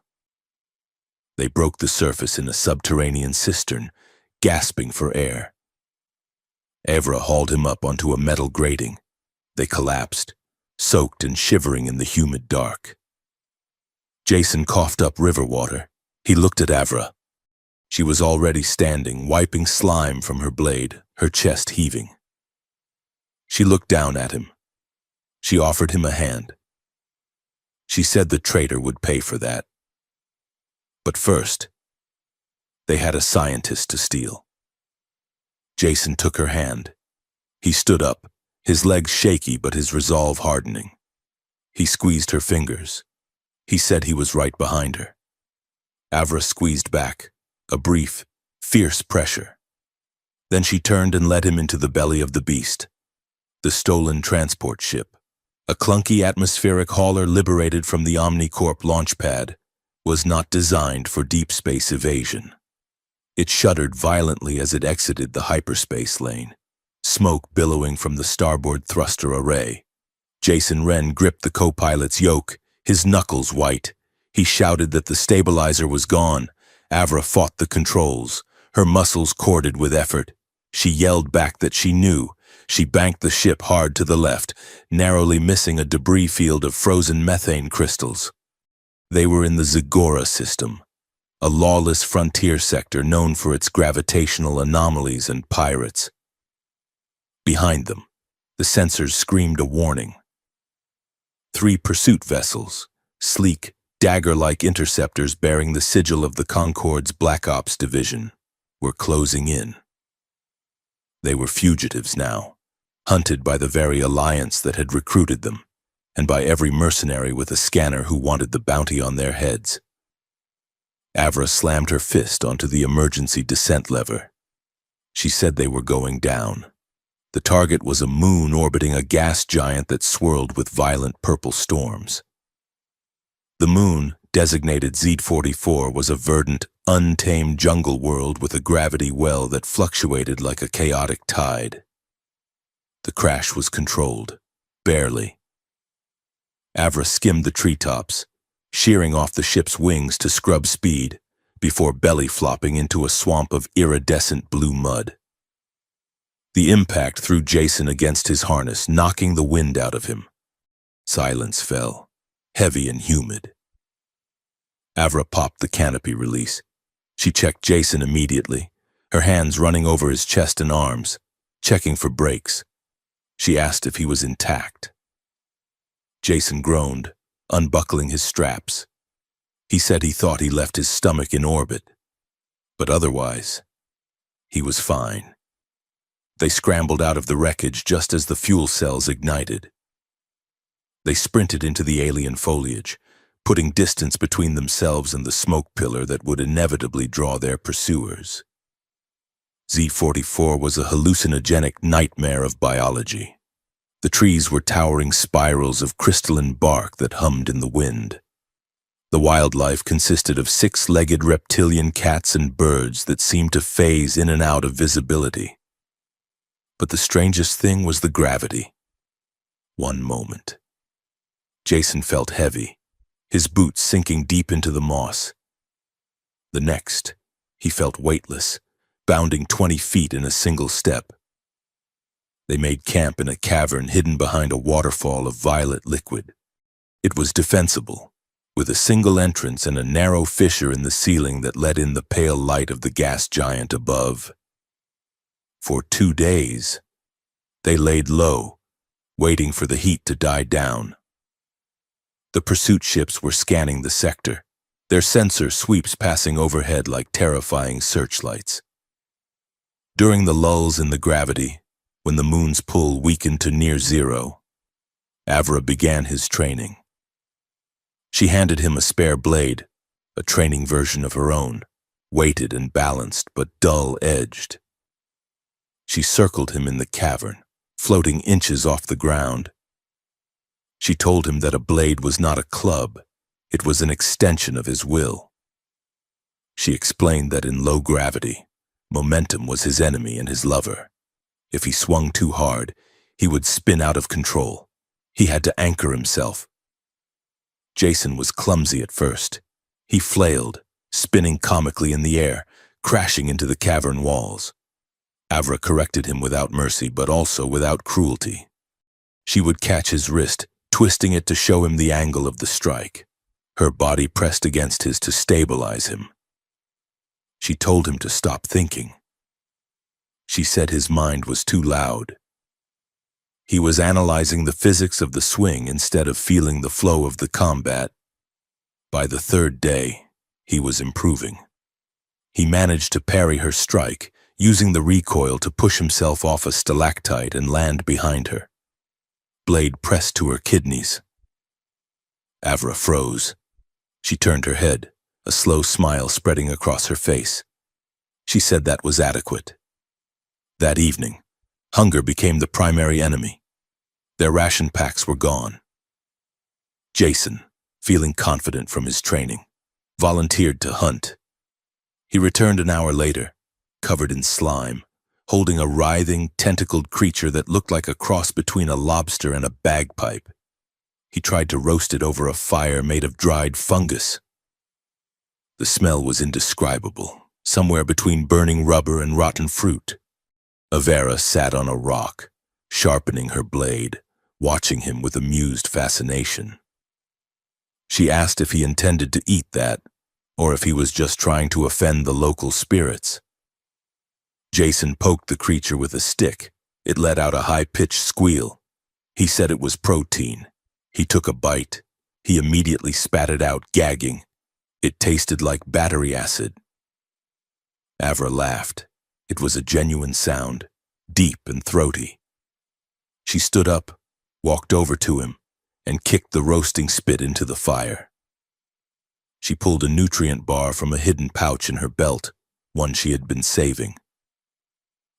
They broke the surface in a subterranean cistern, gasping for air. Avra hauled him up onto a metal grating. They collapsed, soaked and shivering in the humid dark. Jason coughed up river water. He looked at Avra. She was already standing, wiping slime from her blade, her chest heaving. She looked down at him. She offered him a hand. She said the traitor would pay for that. But first, they had a scientist to steal. Jason took her hand. He stood up, his legs shaky but his resolve hardening. He squeezed her fingers. He said he was right behind her. Avra squeezed back, a brief, fierce pressure. Then she turned and led him into the belly of the beast. The stolen transport ship, a clunky atmospheric hauler liberated from the Omnicorp launch pad, was not designed for deep space evasion. It shuddered violently as it exited the hyperspace lane, smoke billowing from the starboard thruster array. Jason Wren gripped the co-pilot's yoke, his knuckles white. He shouted that the stabilizer was gone. Avra fought the controls, her muscles corded with effort. She yelled back that she knew. She banked the ship hard to the left, narrowly missing a debris field of frozen methane crystals. They were in the Zagora system, a lawless frontier sector known for its gravitational anomalies and pirates. Behind them, the sensors screamed a warning. 3 pursuit vessels, sleek, dagger-like interceptors bearing the sigil of the Concorde's Black Ops division, were closing in. They were fugitives now, hunted by the very alliance that had recruited them, and by every mercenary with a scanner who wanted the bounty on their heads. Avra slammed her fist onto the emergency descent lever. She said they were going down. The target was a moon orbiting a gas giant that swirled with violent purple storms. The moon, designated Z-44, was a verdant, untamed jungle world with a gravity well that fluctuated like a chaotic tide. The crash was controlled, barely. Avra skimmed the treetops, shearing off the ship's wings to scrub speed, before belly flopping into a swamp of iridescent blue mud. The impact threw Jason against his harness, knocking the wind out of him. Silence fell, heavy and humid. Avra popped the canopy release. She checked Jason immediately, her hands running over his chest and arms, checking for brakes. She asked if he was intact. Jason groaned, unbuckling his straps. He said he thought he left his stomach in orbit, but otherwise, he was fine. They scrambled out of the wreckage just as the fuel cells ignited. They sprinted into the alien foliage, putting distance between themselves and the smoke pillar that would inevitably draw their pursuers. Z-44 was a hallucinogenic nightmare of biology. The trees were towering spirals of crystalline bark that hummed in the wind. The wildlife consisted of 6-legged reptilian cats and birds that seemed to phase in and out of visibility. But the strangest thing was the gravity. One moment. Jason felt heavy, his boots sinking deep into the moss. The next, he felt weightless, bounding 20 feet in a single step. They made camp in a cavern hidden behind a waterfall of violet liquid. It was defensible, with a single entrance and a narrow fissure in the ceiling that let in the pale light of the gas giant above. For 2 days, they laid low, waiting for the heat to die down. The pursuit ships were scanning the sector, their sensor sweeps passing overhead like terrifying searchlights. During the lulls in the gravity, when the moon's pull weakened to near zero, Avra began his training. She handed him a spare blade, a training version of her own, weighted and balanced but dull-edged. She circled him in the cavern, floating inches off the ground. She told him that a blade was not a club, it was an extension of his will. She explained that in low gravity, momentum was his enemy and his lover. If he swung too hard, he would spin out of control. He had to anchor himself. Jason was clumsy at first. He flailed, spinning comically in the air, crashing into the cavern walls. Avra corrected him without mercy, but also without cruelty. She would catch his wrist, twisting it to show him the angle of the strike. Her body pressed against his to stabilize him. She told him to stop thinking. She said his mind was too loud. He was analyzing the physics of the swing instead of feeling the flow of the combat. By the 3rd day, he was improving. He managed to parry her strike, using the recoil to push himself off a stalactite and land behind her. Blade pressed to her kidneys. Avra froze. She turned her head, a slow smile spreading across her face. She said that was adequate. That evening, hunger became the primary enemy. Their ration packs were gone. Jason, feeling confident from his training, volunteered to hunt. He returned an hour later, covered in slime, holding a writhing, tentacled creature that looked like a cross between a lobster and a bagpipe. He tried to roast it over a fire made of dried fungus. The smell was indescribable, somewhere between burning rubber and rotten fruit. Avera sat on a rock, sharpening her blade, watching him with amused fascination. She asked if he intended to eat that, or if he was just trying to offend the local spirits. Jason poked the creature with a stick. It let out a high-pitched squeal. He said it was protein. He took a bite. He immediately spat it out, gagging. It tasted like battery acid. Avra laughed. It was a genuine sound, deep and throaty. She stood up, walked over to him, and kicked the roasting spit into the fire. She pulled a nutrient bar from a hidden pouch in her belt, one she had been saving.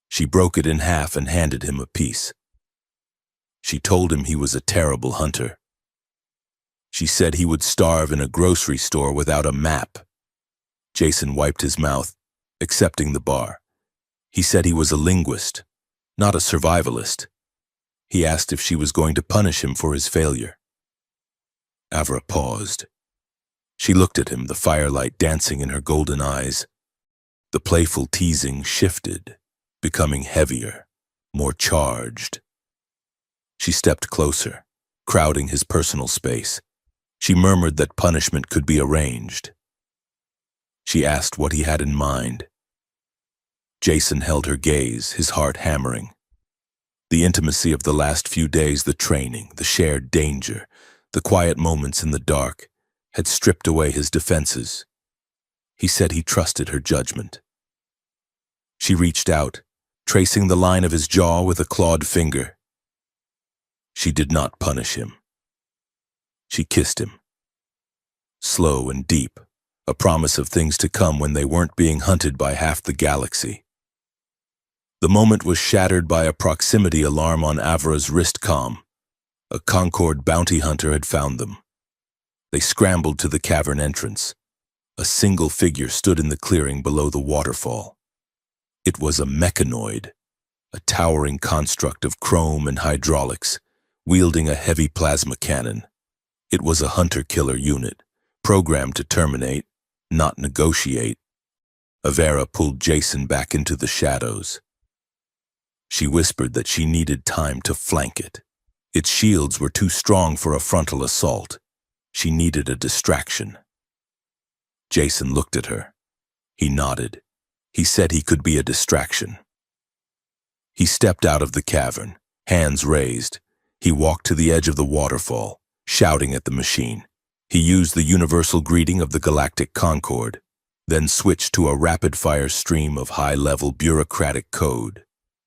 She broke it in half and handed him a piece. She told him he was a terrible hunter. She said he would starve in a grocery store without a map. Jason wiped his mouth, accepting the bar. He said he was a linguist, not a survivalist. He asked if she was going to punish him for his failure. Avra paused. She looked at him, the firelight dancing in her golden eyes. The playful teasing shifted, becoming heavier, more charged. She stepped closer, crowding his personal space. She murmured that punishment could be arranged. She asked what he had in mind. Jason held her gaze, his heart hammering. The intimacy of the last few days, the training, the shared danger, the quiet moments in the dark, had stripped away his defenses. He said he trusted her judgment. She reached out, tracing the line of his jaw with a clawed finger. She did not punish him. She kissed him. Slow and deep, a promise of things to come when they weren't being hunted by half the galaxy. The moment was shattered by a proximity alarm on Avra's wrist comm. A Concord bounty hunter had found them. They scrambled to the cavern entrance. A single figure stood in the clearing below the waterfall. It was a mechanoid, a towering construct of chrome and hydraulics, wielding a heavy plasma cannon. It was a hunter-killer unit, programmed to terminate, not negotiate. Avera pulled Jason back into the shadows. She whispered that she needed time to flank it. Its shields were too strong for a frontal assault. She needed a distraction. Jason looked at her. He nodded. He said he could be a distraction. He stepped out of the cavern, hands raised. He walked to the edge of the waterfall, shouting at the machine. He used the universal greeting of the Galactic Concord, then switched to a rapid-fire stream of high-level bureaucratic code.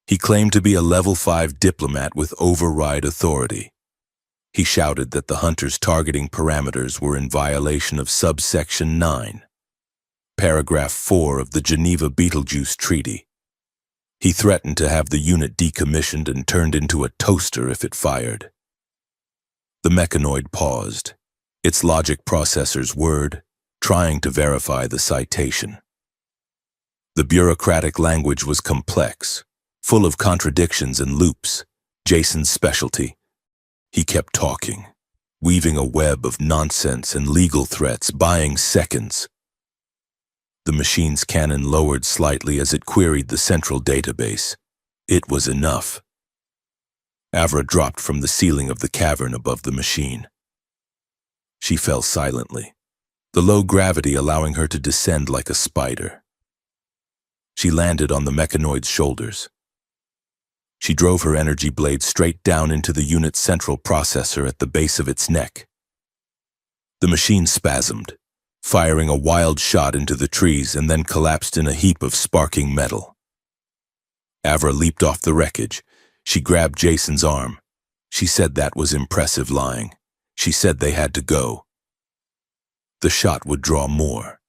He claimed to be a Level 5 diplomat with override authority. He shouted that the hunter's targeting parameters were in violation of subsection 9, paragraph 4 of the Geneva Betelgeuse Treaty. He threatened to have the unit decommissioned and turned into a toaster if it fired. The mechanoid paused, its logic processors whirred, trying to verify the citation. The bureaucratic language was complex, full of contradictions and loops, Jason's specialty. He kept talking, weaving a web of nonsense and legal threats, buying seconds. The machine's cannon lowered slightly as it queried the central database. It was enough. Avra dropped from the ceiling of the cavern above the machine. She fell silently, the low gravity allowing her to descend like a spider. She landed on the mechanoid's shoulders. She drove her energy blade straight down into the unit's central processor at the base of its neck. The machine spasmed, firing a wild shot into the trees and then collapsed in a heap of sparking metal. Avra leaped off the wreckage. She grabbed Jason's arm. She said that was impressive lying. She said they had to go. The shot would draw more.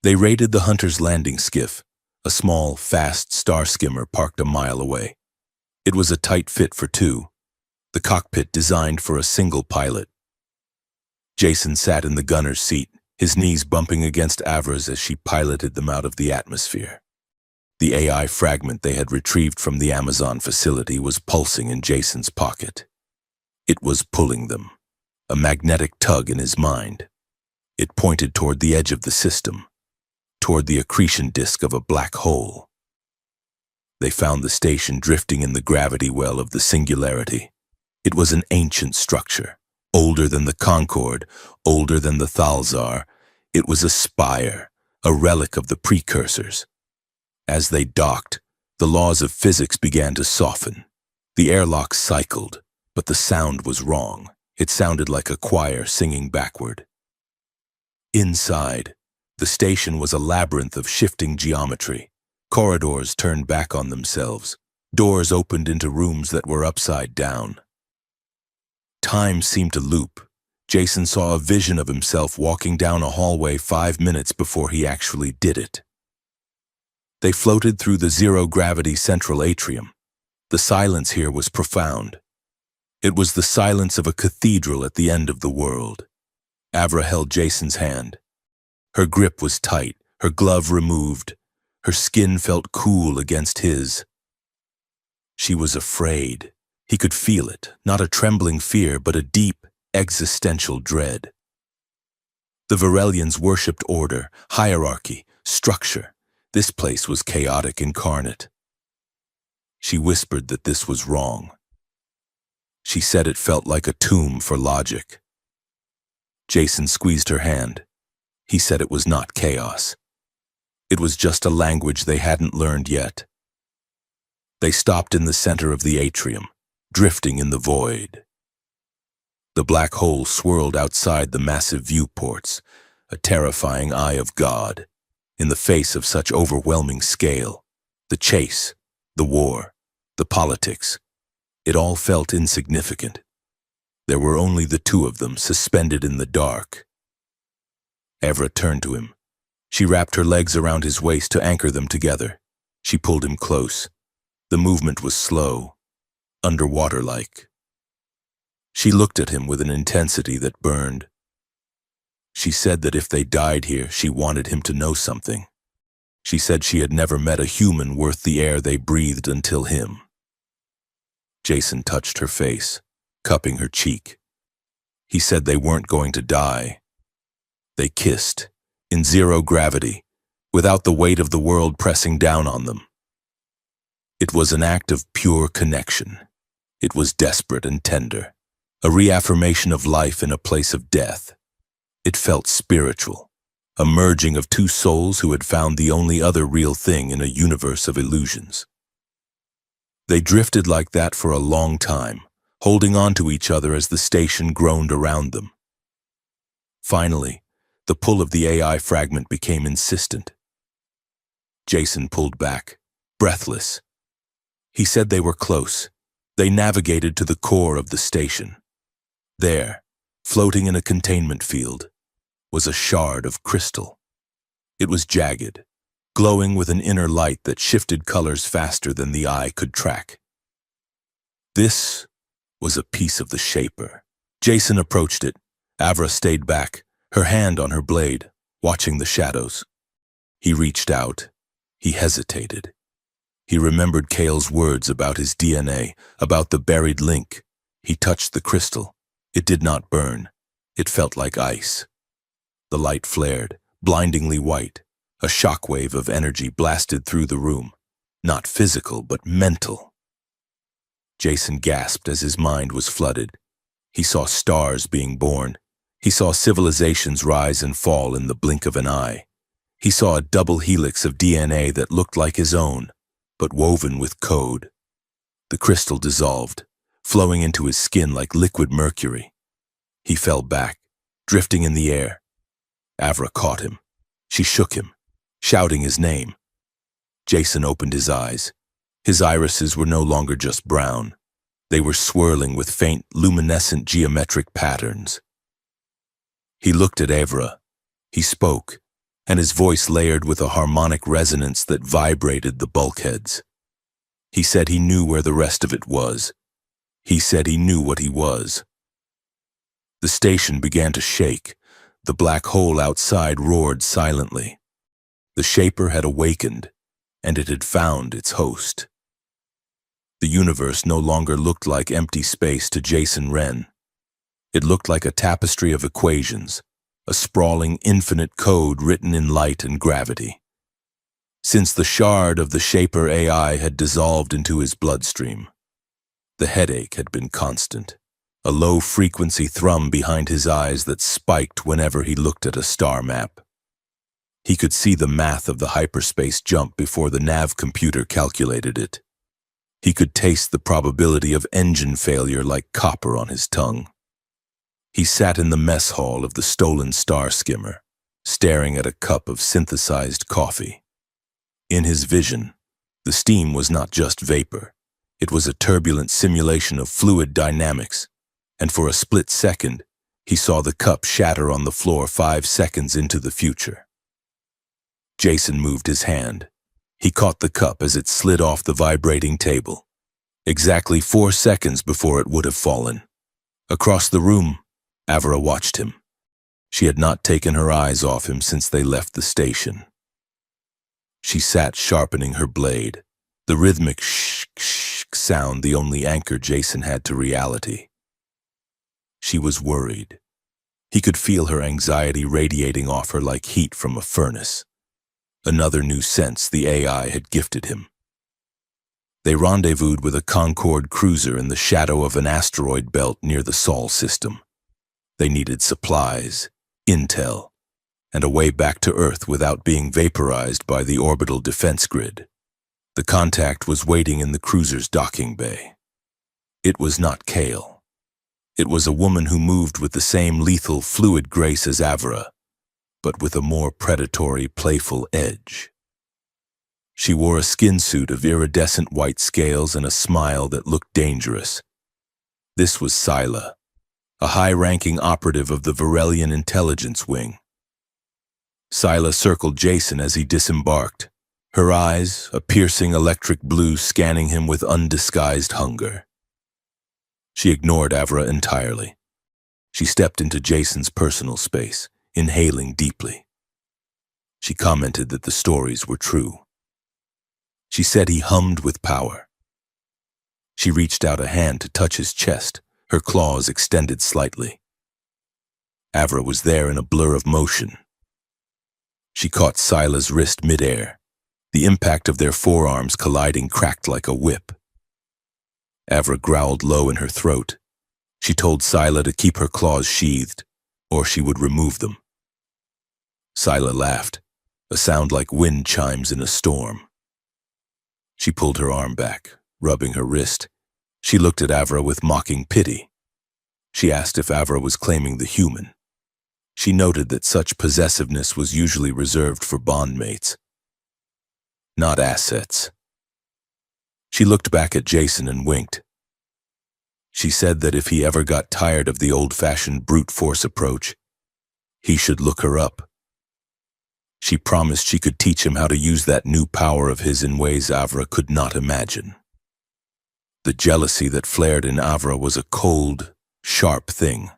They raided the hunter's landing skiff, a small, fast star skimmer parked a mile away. It was a tight fit for two, the cockpit designed for a single pilot. Jason sat in the gunner's seat, his knees bumping against Avra's as she piloted them out of the atmosphere. The AI fragment they had retrieved from the Amazon facility was pulsing in Jason's pocket. It was pulling them, a magnetic tug in his mind. It pointed toward the edge of the system, toward the accretion disk of a black hole. They found the station drifting in the gravity well of the singularity. It was an ancient structure, older than the Concorde, older than the Thalzar. It was a spire, a relic of the precursors. As they docked, the laws of physics began to soften. The airlock cycled, but the sound was wrong. It sounded like a choir singing backward. Inside, the station was a labyrinth of shifting geometry. Corridors turned back on themselves. Doors opened into rooms that were upside down. Time seemed to loop. Jason saw a vision of himself walking down a hallway 5 minutes before he actually did it. They floated through the zero-gravity central atrium. The silence here was profound. It was the silence of a cathedral at the end of the world. Avra held Jason's hand. Her grip was tight, her glove removed. Her skin felt cool against his. She was afraid. He could feel it, not a trembling fear, but a deep, existential dread. The Varelians worshipped order, hierarchy, structure. This place was chaotic incarnate. She whispered that this was wrong. She said it felt like a tomb for logic. Jason squeezed her hand. He said it was not chaos. It was just a language they hadn't learned yet. They stopped in the center of the atrium, drifting in the void. The black hole swirled outside the massive viewports, a terrifying eye of God. In the face of such overwhelming scale, the chase, the war, the politics, it all felt insignificant. There were only the two of them suspended in the dark. Avra turned to him. She wrapped her legs around his waist to anchor them together. She pulled him close. The movement was slow, underwater-like. She looked at him with an intensity that burned. She said that if they died here, she wanted him to know something. She said she had never met a human worth the air they breathed until him. Jason touched her face, cupping her cheek. He said they weren't going to die. They kissed, in zero gravity, without the weight of the world pressing down on them. It was an act of pure connection. It was desperate and tender, a reaffirmation of life in a place of death. It felt spiritual, a merging of two souls who had found the only other real thing in a universe of illusions. They drifted like that for a long time, holding on to each other as the station groaned around them. Finally, the pull of the AI fragment became insistent. Jason pulled back, breathless. He said they were close. They navigated to the core of the station. There, floating in a containment field, was a shard of crystal. It was jagged, glowing with an inner light that shifted colors faster than the eye could track. This was a piece of the Shaper. Jason approached it. Avra stayed back, her hand on her blade, watching the shadows. He reached out. He hesitated. He remembered Kale's words about his DNA, about the buried link. He touched the crystal. It did not burn. It felt like ice. The light flared, blindingly white. A shockwave of energy blasted through the room. Not physical, but mental. Jason gasped as his mind was flooded. He saw stars being born. He saw civilizations rise and fall in the blink of an eye. He saw a double helix of DNA that looked like his own, but woven with code. The crystal dissolved, flowing into his skin like liquid mercury. He fell back, drifting in the air. Avra caught him. She shook him, shouting his name. Jason opened his eyes. His irises were no longer just brown. They were swirling with faint, luminescent geometric patterns. He looked at Avra. He spoke, and his voice layered with a harmonic resonance that vibrated the bulkheads. He said he knew where the rest of it was. He said he knew what he was. The station began to shake. The black hole outside roared silently. The Shaper had awakened, and it had found its host. The universe no longer looked like empty space to Jason Wren. It looked like a tapestry of equations, a sprawling infinite code written in light and gravity. Since the shard of the Shaper AI had dissolved into his bloodstream, the headache had been constant. A low-frequency thrum behind his eyes that spiked whenever he looked at a star map. He could see the math of the hyperspace jump before the nav computer calculated it. He could taste the probability of engine failure like copper on his tongue. He sat in the mess hall of the stolen star skimmer, staring at a cup of synthesized coffee. In his vision, the steam was not just vapor. It was a turbulent simulation of fluid dynamics, and for a split second, he saw the cup shatter on the floor 5 seconds into the future. Jason moved his hand. He caught the cup as it slid off the vibrating table, exactly 4 seconds before it would have fallen. Across the room, Avra watched him. She had not taken her eyes off him since they left the station. She sat sharpening her blade, the rhythmic shh sound the only anchor Jason had to reality. She was worried. He could feel her anxiety radiating off her like heat from a furnace. Another new sense the AI had gifted him. They rendezvoused with a Concorde cruiser in the shadow of an asteroid belt near the Sol system. They needed supplies, intel, and a way back to Earth without being vaporized by the orbital defense grid. The contact was waiting in the cruiser's docking bay. It was not Kale. It was a woman who moved with the same lethal, fluid grace as Avra, but with a more predatory, playful edge. She wore a skin suit of iridescent white scales and a smile that looked dangerous. This was Scylla, a high-ranking operative of the Varelian intelligence wing. Scylla circled Jason as he disembarked, her eyes, a piercing electric blue, scanning him with undisguised hunger. She ignored Avra entirely. She stepped into Jason's personal space, inhaling deeply. She commented that the stories were true. She said he hummed with power. She reached out a hand to touch his chest, her claws extended slightly. Avra was there in a blur of motion. She caught Scylla's wrist midair. The impact of their forearms colliding cracked like a whip. Avra growled low in her throat. She told Scylla to keep her claws sheathed, or she would remove them. Scylla laughed, a sound like wind chimes in a storm. She pulled her arm back, rubbing her wrist. She looked at Avra with mocking pity. She asked if Avra was claiming the human. She noted that such possessiveness was usually reserved for bondmates, not assets. She looked back at Jason and winked. She said that if he ever got tired of the old-fashioned brute force approach, he should look her up. She promised she could teach him how to use that new power of his in ways Avra could not imagine. The jealousy that flared in Avra was a cold, sharp thing.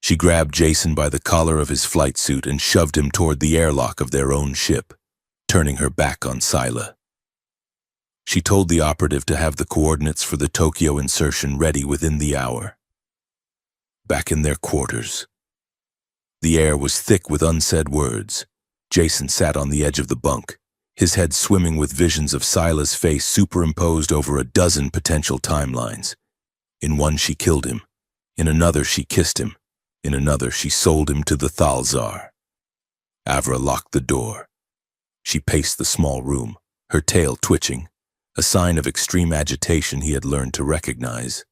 She grabbed Jason by the collar of his flight suit and shoved him toward the airlock of their own ship, turning her back on Scylla. She told the operative to have the coordinates for the Tokyo insertion ready within the hour. Back in their quarters. The air was thick with unsaid words. Jason sat on the edge of the bunk, his head swimming with visions of Scylla's face superimposed over a dozen potential timelines. In one she killed him, in another she kissed him, in another she sold him to the Thalzar. Avra locked the door. She paced the small room, her tail twitching, a sign of extreme agitation he had learned to recognize.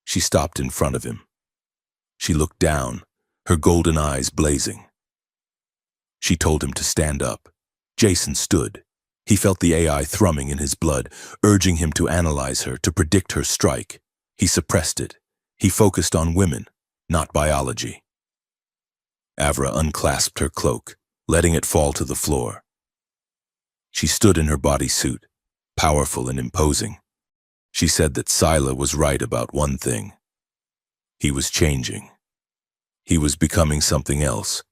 She stopped in front of him. She looked down, her golden eyes blazing. She told him to stand up. Jason stood. He felt the AI thrumming in his blood, urging him to analyze her, to predict her strike. He suppressed it. He focused on women, not biology. Avra unclasped her cloak, letting it fall to the floor. She stood in her bodysuit, powerful and imposing. She said that Scylla was right about one thing. He was changing. He was becoming something else.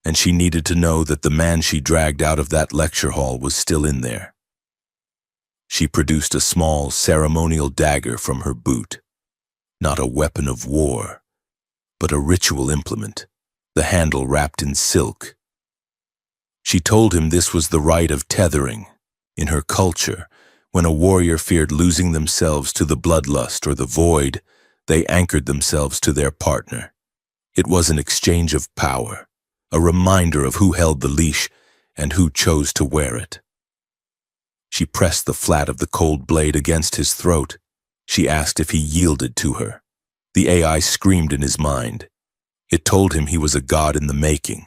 And she needed to know that the man she dragged out of that lecture hall was still in there. She produced a small, ceremonial dagger from her boot. Not a weapon of war, but a ritual implement, the handle wrapped in silk. She told him this was the rite of tethering. In her culture, when a warrior feared losing themselves to the bloodlust or the void, they anchored themselves to their partner. It was an exchange of power, a reminder of who held the leash and who chose to wear it. She pressed the flat of the cold blade against his throat. She asked if he yielded to her. The AI screamed in his mind. It told him he was a god in the making.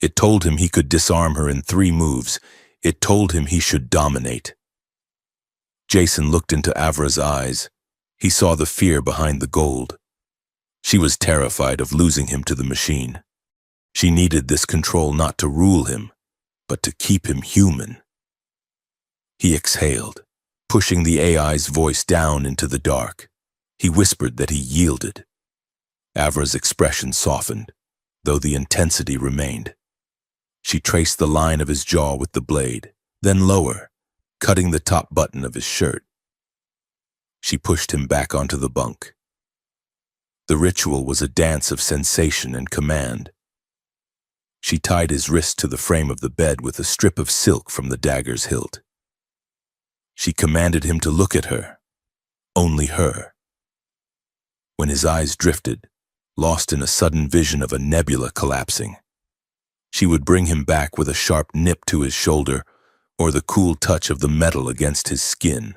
It told him he could disarm her in 3 moves. It told him he should dominate. Jason looked into Avra's eyes. He saw the fear behind the gold. She was terrified of losing him to the machine. She needed this control not to rule him, but to keep him human. He exhaled, pushing the AI's voice down into the dark. He whispered that he yielded. Avra's expression softened, though the intensity remained. She traced the line of his jaw with the blade, then lower, cutting the top button of his shirt. She pushed him back onto the bunk. The ritual was a dance of sensation and command. She tied his wrist to the frame of the bed with a strip of silk from the dagger's hilt. She commanded him to look at her, only her. When his eyes drifted, lost in a sudden vision of a nebula collapsing, she would bring him back with a sharp nip to his shoulder or the cool touch of the metal against his skin.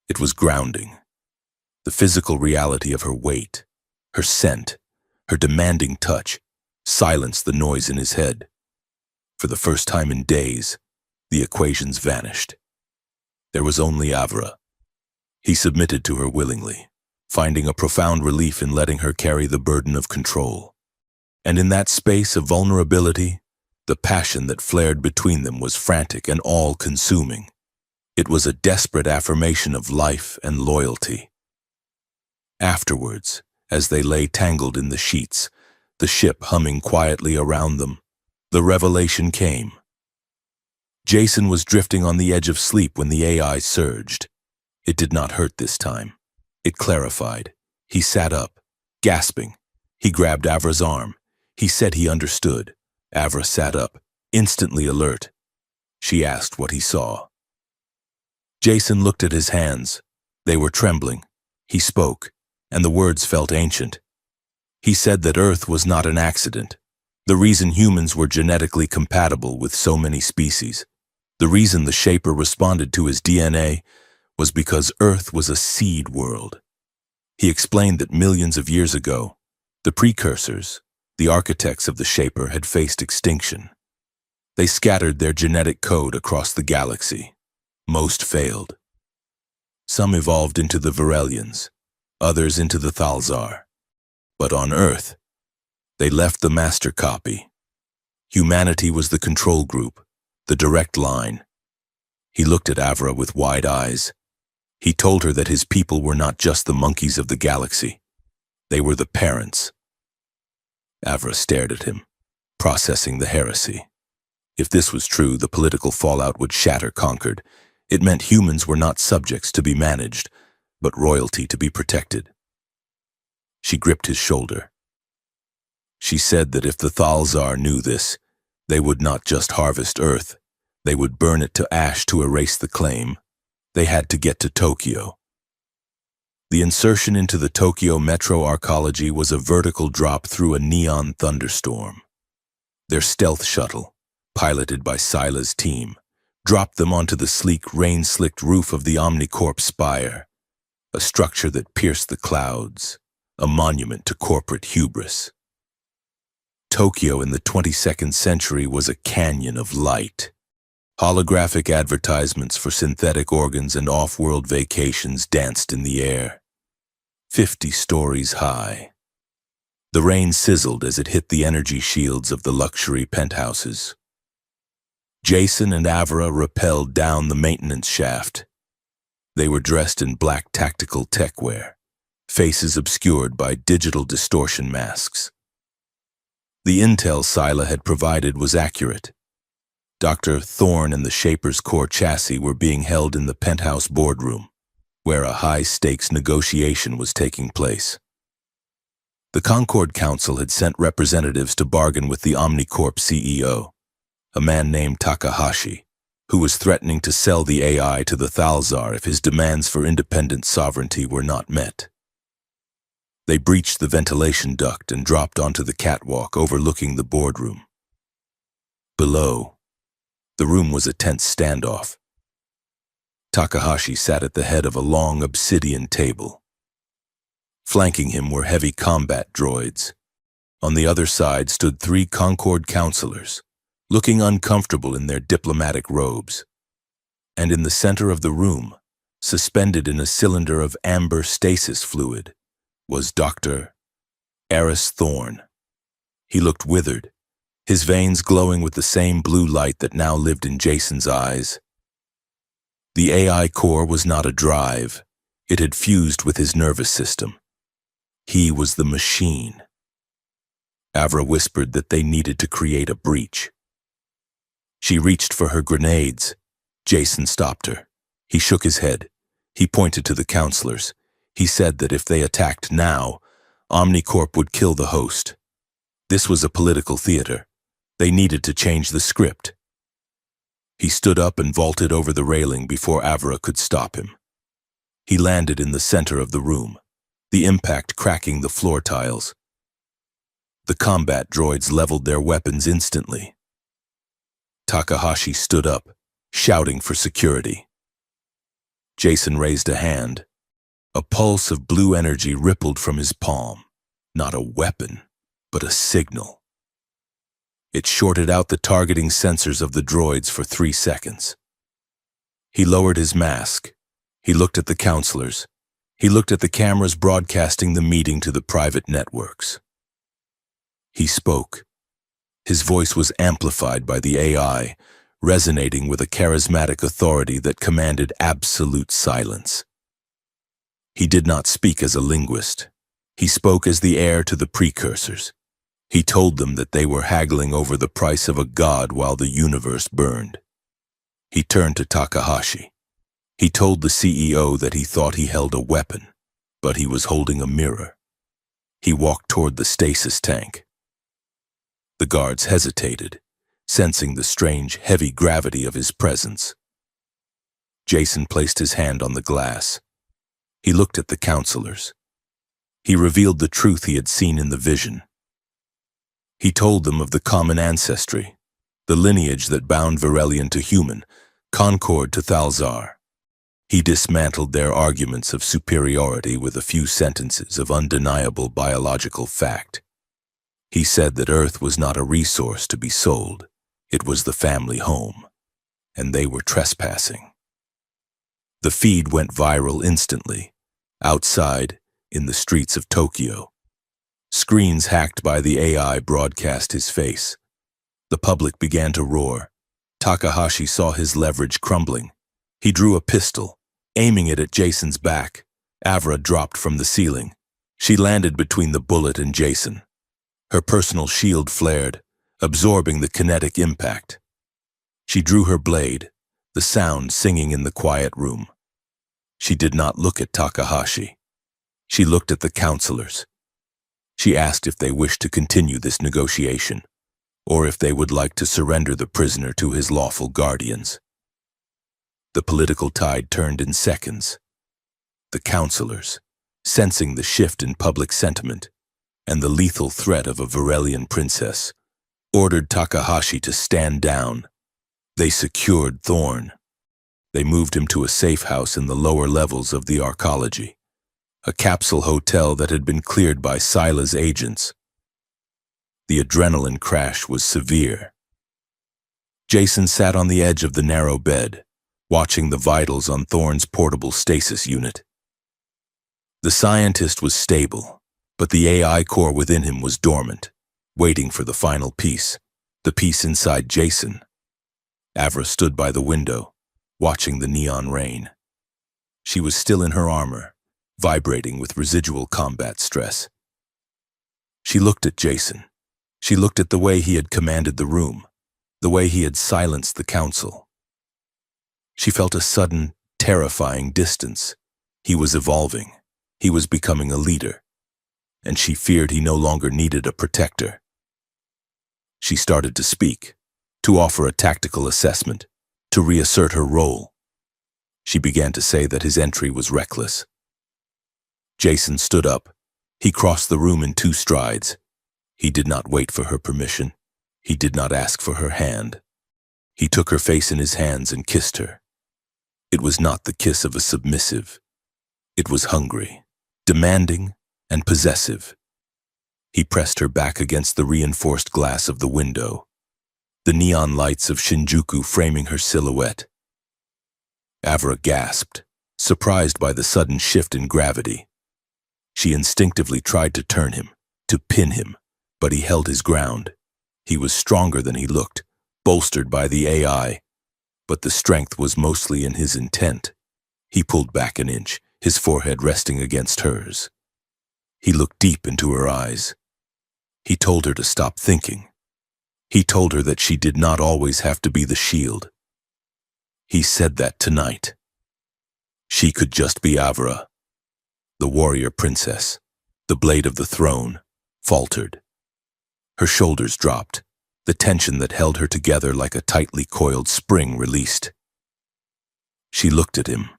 It was grounding. The physical reality of her weight, her scent, her demanding touch silenced the noise in his head. For the first time in days, the equations vanished. There was only Avra. He submitted to her willingly, finding a profound relief in letting her carry the burden of control. And in that space of vulnerability, the passion that flared between them was frantic and all-consuming. It was a desperate affirmation of life and loyalty. Afterwards, as they lay tangled in the sheets, the ship humming quietly around them, the revelation came. Jason was drifting on the edge of sleep when the AI surged. It did not hurt this time. It clarified. He sat up, gasping. He grabbed Avra's arm. He said he understood. Avra sat up, instantly alert. She asked what he saw. Jason looked at his hands. They were trembling. He spoke, and the words felt ancient. He said that Earth was not an accident. The reason humans were genetically compatible with so many species, the reason the Shaper responded to his DNA, was because Earth was a seed world. He explained that millions of years ago, the precursors, the architects of the Shaper, had faced extinction. They scattered their genetic code across the galaxy. Most failed. Some evolved into the Virelians, others into the Thalzar. But on Earth, they left the master copy. Humanity was the control group, the direct line. He looked at Avra with wide eyes. He told her that his people were not just the monkeys of the galaxy. They were the parents. Avra stared at him, processing the heresy. If this was true, the political fallout would shatter Concord. It meant humans were not subjects to be managed, but royalty to be protected. She gripped his shoulder. She said that if the Thalzar knew this, they would not just harvest Earth, they would burn it to ash to erase the claim. They had to get to Tokyo. The insertion into the Tokyo metro arcology was a vertical drop through a neon thunderstorm. Their stealth shuttle, piloted by Sila's team, dropped them onto the sleek, rain-slicked roof of the Omnicorp spire, a structure that pierced the clouds, a monument to corporate hubris. Tokyo in the 22nd century was a canyon of light. Holographic advertisements for synthetic organs and off-world vacations danced in the air, 50 stories high. The rain sizzled as it hit the energy shields of the luxury penthouses. Jason and Avra rappelled down the maintenance shaft. They were dressed in black tactical techwear, faces obscured by digital distortion masks. The intel Sila had provided was accurate. Dr. Thorne and the Shaper's core chassis were being held in the penthouse boardroom, where a high-stakes negotiation was taking place. The Concord Council had sent representatives to bargain with the Omnicorp CEO, a man named Takahashi, who was threatening to sell the AI to the Thalzar if his demands for independent sovereignty were not met. They breached the ventilation duct and dropped onto the catwalk overlooking the boardroom. Below, the room was a tense standoff. Takahashi sat at the head of a long obsidian table. Flanking him were heavy combat droids. On the other side stood 3 Concord counselors, looking uncomfortable in their diplomatic robes. And in the center of the room, suspended in a cylinder of amber stasis fluid, was Dr. Eris Thorne. He looked withered, his veins glowing with the same blue light that now lived in Jason's eyes. The AI core was not a drive. It had fused with his nervous system. He was the machine. Avra whispered that they needed to create a breach. She reached for her grenades. Jason stopped her. He shook his head. He pointed to the counselors. He said that if they attacked now, Omnicorp would kill the host. This was a political theater. They needed to change the script. He stood up and vaulted over the railing before Avra could stop him. He landed in the center of the room, the impact cracking the floor tiles. The combat droids leveled their weapons instantly. Takahashi stood up, shouting for security. Jason raised a hand. A pulse of blue energy rippled from his palm. Not a weapon, but a signal. It shorted out the targeting sensors of the droids for 3 seconds. He lowered his mask. He looked at the counselors. He looked at the cameras broadcasting the meeting to the private networks. He spoke. His voice was amplified by the AI, resonating with a charismatic authority that commanded absolute silence. He did not speak as a linguist. He spoke as the heir to the precursors. He told them that they were haggling over the price of a god while the universe burned. He turned to Takahashi. He told the CEO that he thought he held a weapon, but he was holding a mirror. He walked toward the stasis tank. The guards hesitated, sensing the strange, heavy gravity of his presence. Jason placed his hand on the glass. He looked at the counselors. He revealed the truth he had seen in the vision. He told them of the common ancestry, the lineage that bound Varelian to human, Concord to Thalzar. He dismantled their arguments of superiority with a few sentences of undeniable biological fact. He said that Earth was not a resource to be sold. It was the family home, and they were trespassing. The feed went viral instantly, outside, in the streets of Tokyo. Screens hacked by the AI broadcast his face. The public began to roar. Takahashi saw his leverage crumbling. He drew a pistol, aiming it at Jason's back. Avra dropped from the ceiling. She landed between the bullet and Jason. Her personal shield flared, absorbing the kinetic impact. She drew her blade, the sound singing in the quiet room. She did not look at Takahashi. She looked at the counselors. She asked if they wished to continue this negotiation, or if they would like to surrender the prisoner to his lawful guardians. The political tide turned in seconds. The counselors, sensing the shift in public sentiment and the lethal threat of a Varelian princess, ordered Takahashi to stand down. They secured Thorne. They moved him to a safe house in the lower levels of the arcology, a capsule hotel that had been cleared by Sila's agents. The adrenaline crash was severe. Jason sat on the edge of the narrow bed, watching the vitals on Thorne's portable stasis unit. The scientist was stable, but the AI core within him was dormant, waiting for the final piece, the piece inside Jason. Avra stood by the window, watching the neon rain. She was still in her armor, vibrating with residual combat stress. She looked at Jason. She looked at the way he had commanded the room, the way he had silenced the council. She felt a sudden, terrifying distance. He was evolving. He was becoming a leader, and she feared he no longer needed a protector. She started to speak, to offer a tactical assessment, to reassert her role. She began to say that his entry was reckless. Jason stood up. He crossed the room in 2 strides. He did not wait for her permission. He did not ask for her hand. He took her face in his hands and kissed her. It was not the kiss of a submissive. It was hungry, demanding, and possessive. He pressed her back against the reinforced glass of the window, the neon lights of Shinjuku framing her silhouette. Avra gasped, surprised by the sudden shift in gravity. She instinctively tried to turn him, to pin him, but he held his ground. He was stronger than he looked, bolstered by the AI, but the strength was mostly in his intent. He pulled back an inch, his forehead resting against hers. He looked deep into her eyes. He told her to stop thinking. He told her that she did not always have to be the shield. He said that tonight. She could just be Avra. The warrior princess, the blade of the throne, faltered. Her shoulders dropped, the tension that held her together like a tightly coiled spring released. She looked at him.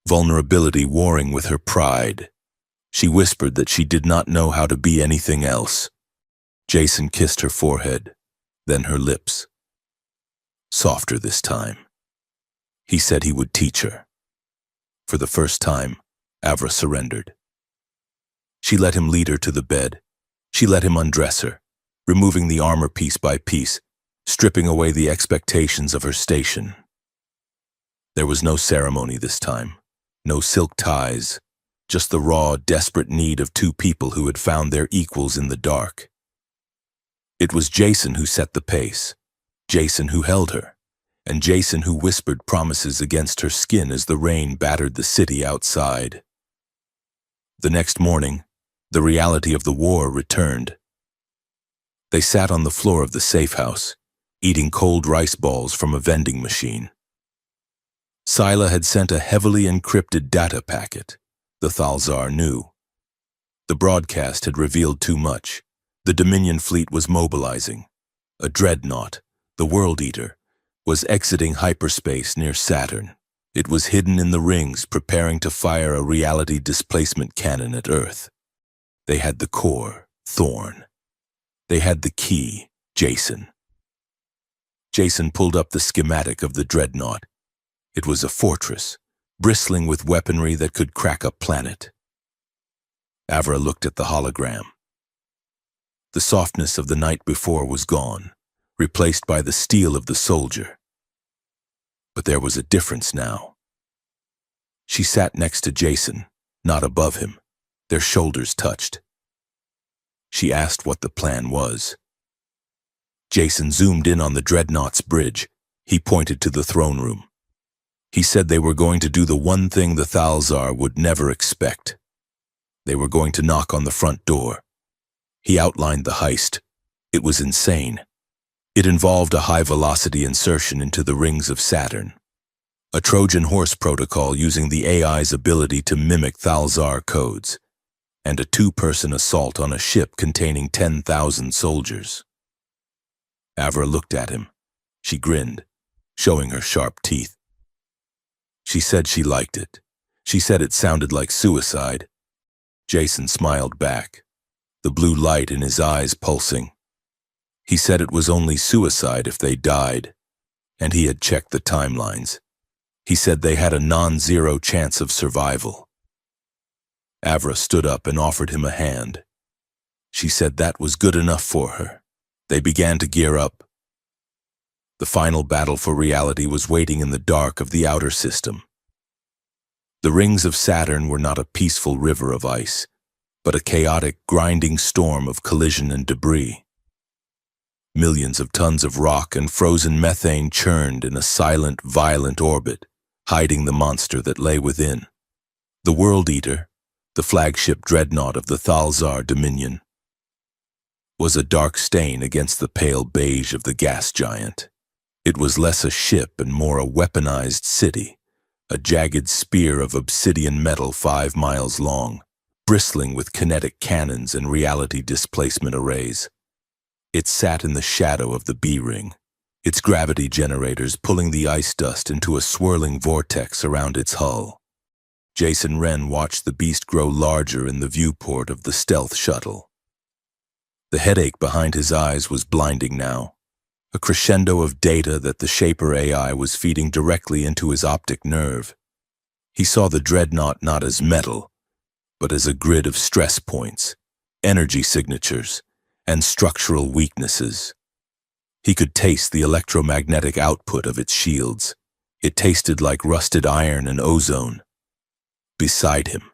Vulnerability warring with her pride. She whispered that she did not know how to be anything else. Jason kissed her forehead, then her lips. Softer this time. He said he would teach her. For the first time, Avra surrendered. She let him lead her to the bed. She let him undress her, removing the armor piece by piece, stripping away the expectations of her station. There was no ceremony this time, no silk ties, just the raw, desperate need of two people who had found their equals in the dark. It was Jason who set the pace, Jason who held her, and Jason who whispered promises against her skin as the rain battered the city outside. The next morning, the reality of the war returned. They sat on the floor of the safe house, eating cold rice balls from a vending machine. Scylla had sent a heavily encrypted data packet. The Thalzar knew. The broadcast had revealed too much. The Dominion fleet was mobilizing. A dreadnought, the World Eater, was exiting hyperspace near Saturn. It was hidden in the rings, preparing to fire a reality displacement cannon at Earth. They had the core, Thorn. They had the key, Jason. Jason pulled up the schematic of the dreadnought. It was a fortress, bristling with weaponry that could crack a planet. Avra looked at the hologram. The softness of the night before was gone, replaced by the steel of the soldier. But there was a difference now. She sat next to Jason, not above him. Their shoulders touched. She asked what the plan was. Jason zoomed in on the dreadnought's bridge. He pointed to the throne room. He said they were going to do the one thing the Thalzar would never expect. They were going to knock on the front door. He outlined the heist. It was insane. It involved a high-velocity insertion into the rings of Saturn, a Trojan horse protocol using the AI's ability to mimic Thalzar codes, and a two-person assault on a ship containing 10,000 soldiers. Avra looked at him. She grinned, showing her sharp teeth. She said she liked it. She said it sounded like suicide. Jason smiled back, the blue light in his eyes pulsing. He said it was only suicide if they died, and he had checked the timelines. He said they had a non-zero chance of survival. Avra stood up and offered him a hand. She said that was good enough for her. They began to gear up. The final battle for reality was waiting in the dark of the outer system. The rings of Saturn were not a peaceful river of ice, but a chaotic, grinding storm of collision and debris. Millions of tons of rock and frozen methane churned in a silent, violent orbit, hiding the monster that lay within. The World Eater, the flagship dreadnought of the Thalzar Dominion, was a dark stain against the pale beige of the gas giant. It was less a ship and more a weaponized city, a jagged spear of obsidian metal 5 miles long, bristling with kinetic cannons and reality displacement arrays. It sat in the shadow of the B-ring, its gravity generators pulling the ice dust into a swirling vortex around its hull. Jason Wren watched the beast grow larger in the viewport of the stealth shuttle. The headache behind his eyes was blinding now, a crescendo of data that the Shaper AI was feeding directly into his optic nerve. He saw the dreadnought not as metal, but as a grid of stress points, energy signatures, and structural weaknesses. He could taste the electromagnetic output of its shields. It tasted like rusted iron and ozone. Beside him,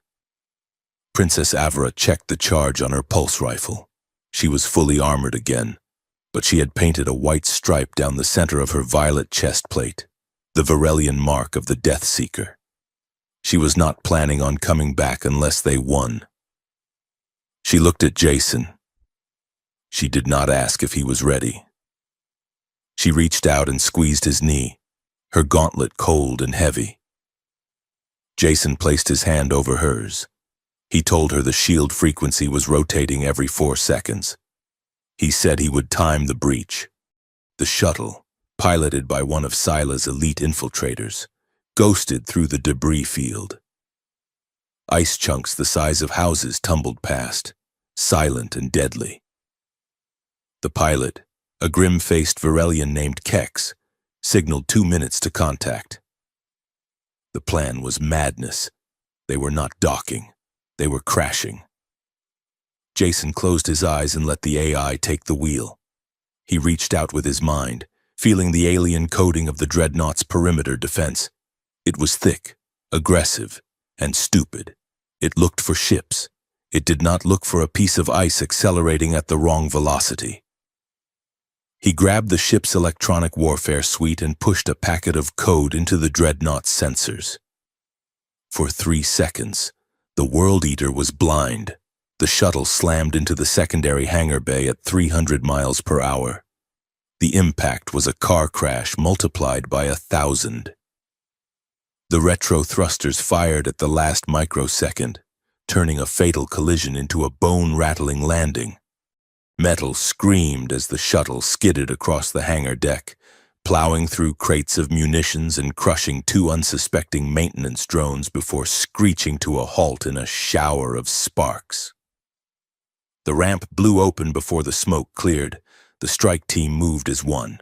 Princess Avra checked the charge on her pulse rifle. She was fully armored again, but she had painted a white stripe down the center of her violet chest plate, the Varelian mark of the Death Seeker. She was not planning on coming back unless they won. She looked at Jason. She did not ask if he was ready. She reached out and squeezed his knee, her gauntlet cold and heavy. Jason placed his hand over hers. He told her the shield frequency was rotating every 4 seconds. He said he would time the breach. The shuttle, piloted by one of Sila's elite infiltrators, ghosted through the debris field. Ice chunks the size of houses tumbled past, silent and deadly. The pilot, a grim-faced Varelian named Kex, signaled 2 minutes to contact. The plan was madness. They were not docking. They were crashing. Jason closed his eyes and let the AI take the wheel. He reached out with his mind, feeling the alien coating of the dreadnought's perimeter defense. It was thick, aggressive, and stupid. It looked for ships. It did not look for a piece of ice accelerating at the wrong velocity. He grabbed the ship's electronic warfare suite and pushed a packet of code into the dreadnought's sensors. For 3 seconds, the World Eater was blind. The shuttle slammed into the secondary hangar bay at 300 miles per hour. The impact was a car crash multiplied by 1,000. The retro thrusters fired at the last microsecond, turning a fatal collision into a bone-rattling landing. Metal screamed as the shuttle skidded across the hangar deck, plowing through crates of munitions and crushing 2 unsuspecting maintenance drones before screeching to a halt in a shower of sparks. The ramp blew open before the smoke cleared. The strike team moved as one.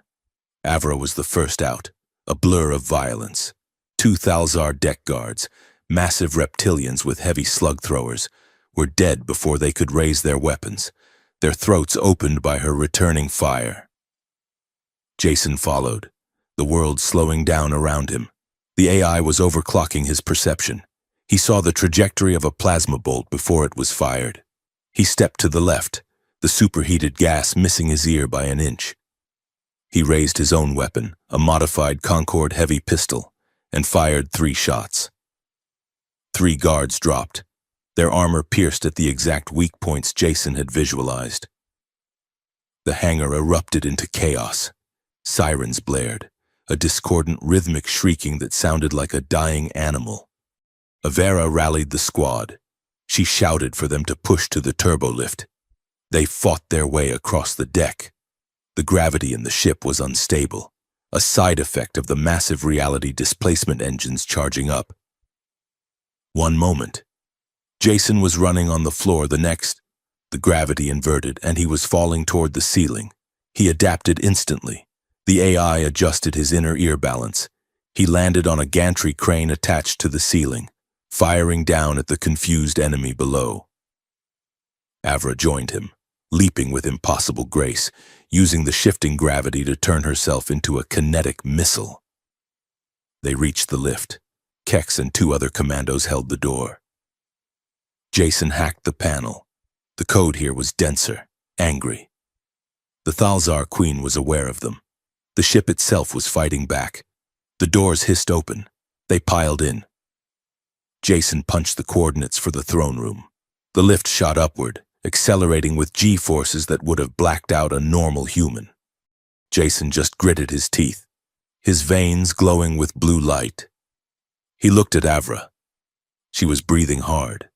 Avra was the first out, a blur of violence. 2 Thalzar deck guards, massive reptilians with heavy slug throwers, were dead before they could raise their weapons, their throats opened by her returning fire. Jason followed, the world slowing down around him. The AI was overclocking his perception. He saw the trajectory of a plasma bolt before it was fired. He stepped to the left, the superheated gas missing his ear by an inch. He raised his own weapon, a modified Concorde heavy pistol, and fired 3 shots. 3 guards dropped, their armor pierced at the exact weak points Jason had visualized. The hangar erupted into chaos. Sirens blared, a discordant rhythmic shrieking that sounded like a dying animal. Avera rallied the squad. She shouted for them to push to the turbolift. They fought their way across the deck. The gravity in the ship was unstable, a side effect of the massive reality displacement engines charging up. One moment, Jason was running on the floor. The next, the gravity inverted and he was falling toward the ceiling. He adapted instantly. The AI adjusted his inner ear balance. He landed on a gantry crane attached to the ceiling, firing down at the confused enemy below. Avra joined him, leaping with impossible grace, using the shifting gravity to turn herself into a kinetic missile. They reached the lift. Kex and 2 other commandos held the door. Jason hacked the panel. The code here was denser, angry. The Thalzar Queen was aware of them. The ship itself was fighting back. The doors hissed open. They piled in. Jason punched the coordinates for the throne room. The lift shot upward, accelerating with G-forces that would have blacked out a normal human. Jason just gritted his teeth, his veins glowing with blue light. He looked at Avra. She was breathing hard,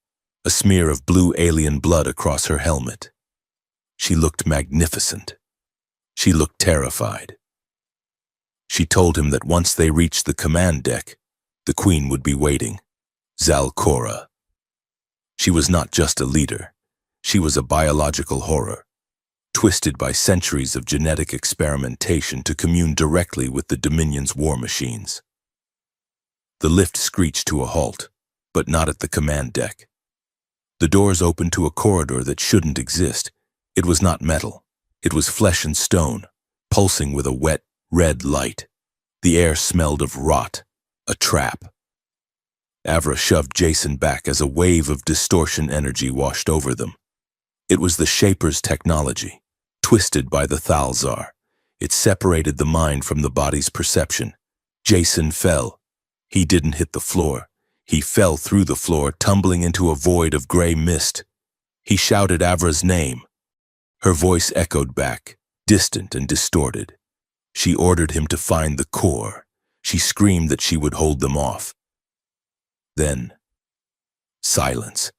a smear of blue alien blood across her helmet. She looked magnificent. She looked terrified. She told him that once they reached the command deck, the Queen would be waiting. Zalcora. She was not just a leader. She was a biological horror. twisted by centuries of genetic experimentation to commune directly with the Dominion's war machines. The lift screeched to a halt, but not at the command deck. The doors opened to a corridor that shouldn't exist. It was not metal. It was flesh and stone, pulsing with a wet, red light. The air smelled of rot, a trap. Avra shoved Jason back as a wave of distortion energy washed over them. It was the Shaper's technology, twisted by the Thalzar. It separated the mind from the body's perception. Jason fell. He didn't hit the floor. He fell through the floor, tumbling into a void of gray mist. He shouted Avra's name. Her voice echoed back, distant and distorted. She ordered him to find the core. She screamed that she would hold them off. Then, silence.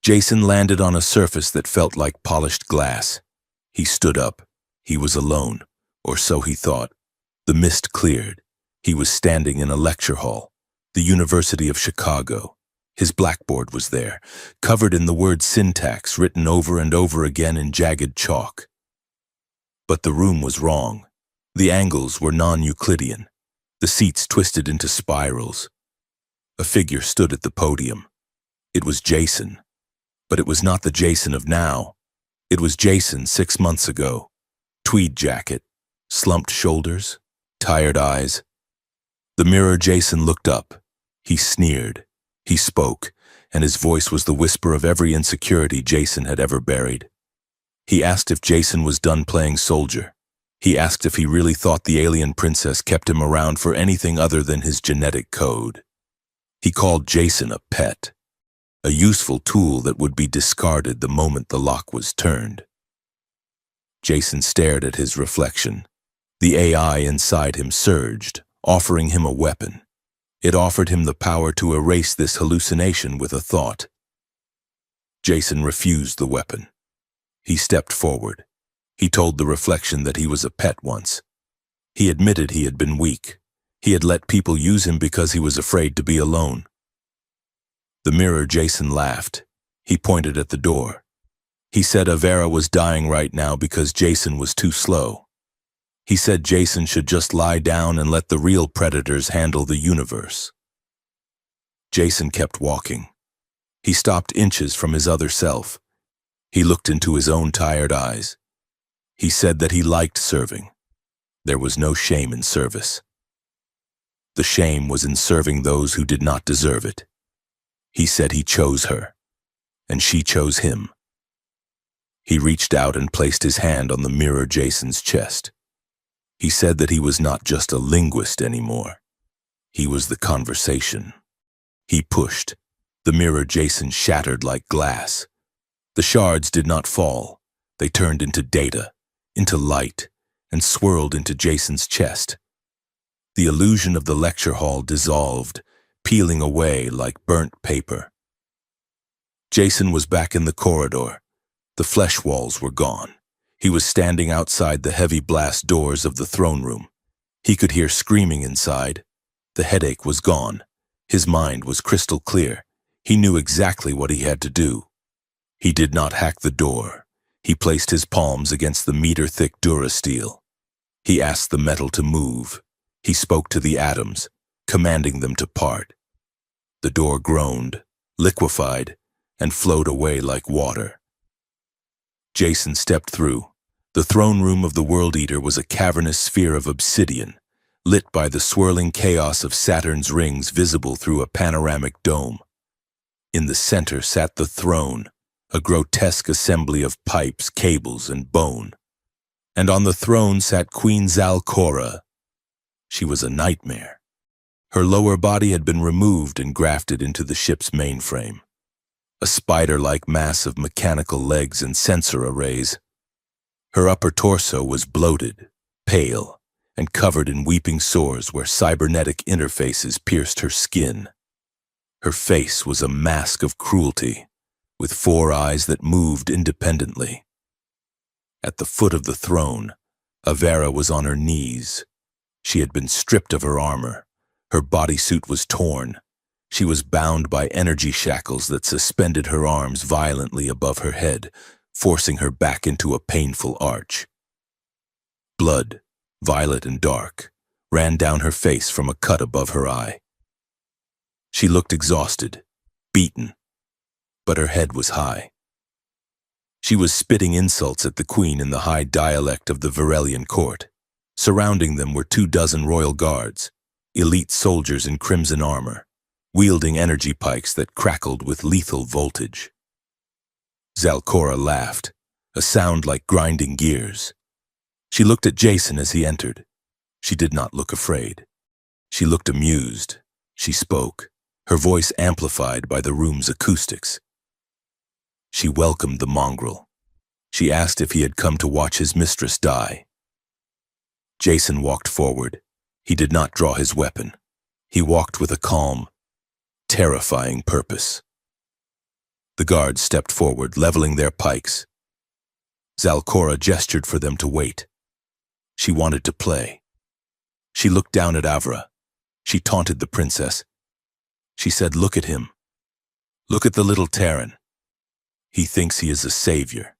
Jason landed on a surface that felt like polished glass. He stood up. He was alone, or so he thought. The mist cleared. He was standing in a lecture hall, the University of Chicago. His blackboard was there, covered in the word syntax written over and over again in jagged chalk. But the room was wrong. The angles were non-Euclidean. The seats twisted into spirals. A figure stood at the podium. It was Jason. But it was not the Jason of now. It was Jason 6 months ago. Tweed jacket, slumped shoulders, tired eyes. The mirror Jason looked up. He sneered. He spoke, and his voice was the whisper of every insecurity Jason had ever buried. He asked if Jason was done playing soldier. He asked if he really thought the alien princess kept him around for anything other than his genetic code. He called Jason a pet, a useful tool that would be discarded the moment the lock was turned. Jason stared at his reflection. The AI inside him surged, offering him a weapon. It offered him the power to erase this hallucination with a thought. Jason refused the weapon. He stepped forward. He told the reflection that he was a pet once. He admitted he had been weak. He had let people use him because he was afraid to be alone. The mirror Jason laughed. He pointed at the door. He said Avera was dying right now because Jason was too slow. He said Jason should just lie down and let the real predators handle the universe. Jason kept walking. He stopped inches from his other self. He looked into his own tired eyes. He said that he liked serving. There was no shame in service. The shame was in serving those who did not deserve it. He said he chose her, and she chose him. He reached out and placed his hand on the mirror Jason's chest. He said that he was not just a linguist anymore. He was the conversation. He pushed. The mirror Jason shattered like glass. The shards did not fall. They turned into data, into light, and swirled into Jason's chest. The illusion of the lecture hall dissolved, peeling away like burnt paper. Jason was back in the corridor. The flesh walls were gone. He was standing outside the heavy blast doors of the throne room. He could hear screaming inside. The headache was gone. His mind was crystal clear. He knew exactly what he had to do. He did not hack the door. He placed his palms against the meter-thick durasteel. He asked the metal to move. He spoke to the atoms, commanding them to part. The door groaned, liquefied, and flowed away like water. Jason stepped through. The throne room of the World Eater was a cavernous sphere of obsidian, lit by the swirling chaos of Saturn's rings visible through a panoramic dome. In the center sat the throne, a grotesque assembly of pipes, cables, and bone. And on the throne sat Queen Zalcora. She was a nightmare. Her lower body had been removed and grafted into the ship's mainframe. A spider-like mass of mechanical legs and sensor arrays. Her upper torso was bloated, pale, and covered in weeping sores where cybernetic interfaces pierced her skin. Her face was a mask of cruelty, with 4 eyes that moved independently. At the foot of the throne, Avera was on her knees. She had been stripped of her armor. Her bodysuit was torn. She was bound by energy shackles that suspended her arms violently above her head, forcing her back into a painful arch. Blood, violet and dark, ran down her face from a cut above her eye. She looked exhausted, beaten, but her head was high. She was spitting insults at the queen in the high dialect of the Varelian court. Surrounding them were 24 royal guards, elite soldiers in crimson armor, wielding energy pikes that crackled with lethal voltage. Zalcora laughed, a sound like grinding gears. She looked at Jason as he entered. She did not look afraid. She looked amused. She spoke, her voice amplified by the room's acoustics. She welcomed the mongrel. She asked if he had come to watch his mistress die. Jason walked forward. He did not draw his weapon. He walked with a calm, terrifying purpose. The guards stepped forward, leveling their pikes. Zalcora gestured for them to wait. She wanted to play. She looked down at Avra. She taunted the princess. She said, "Look at him. Look at the little Terran. He thinks he is a savior."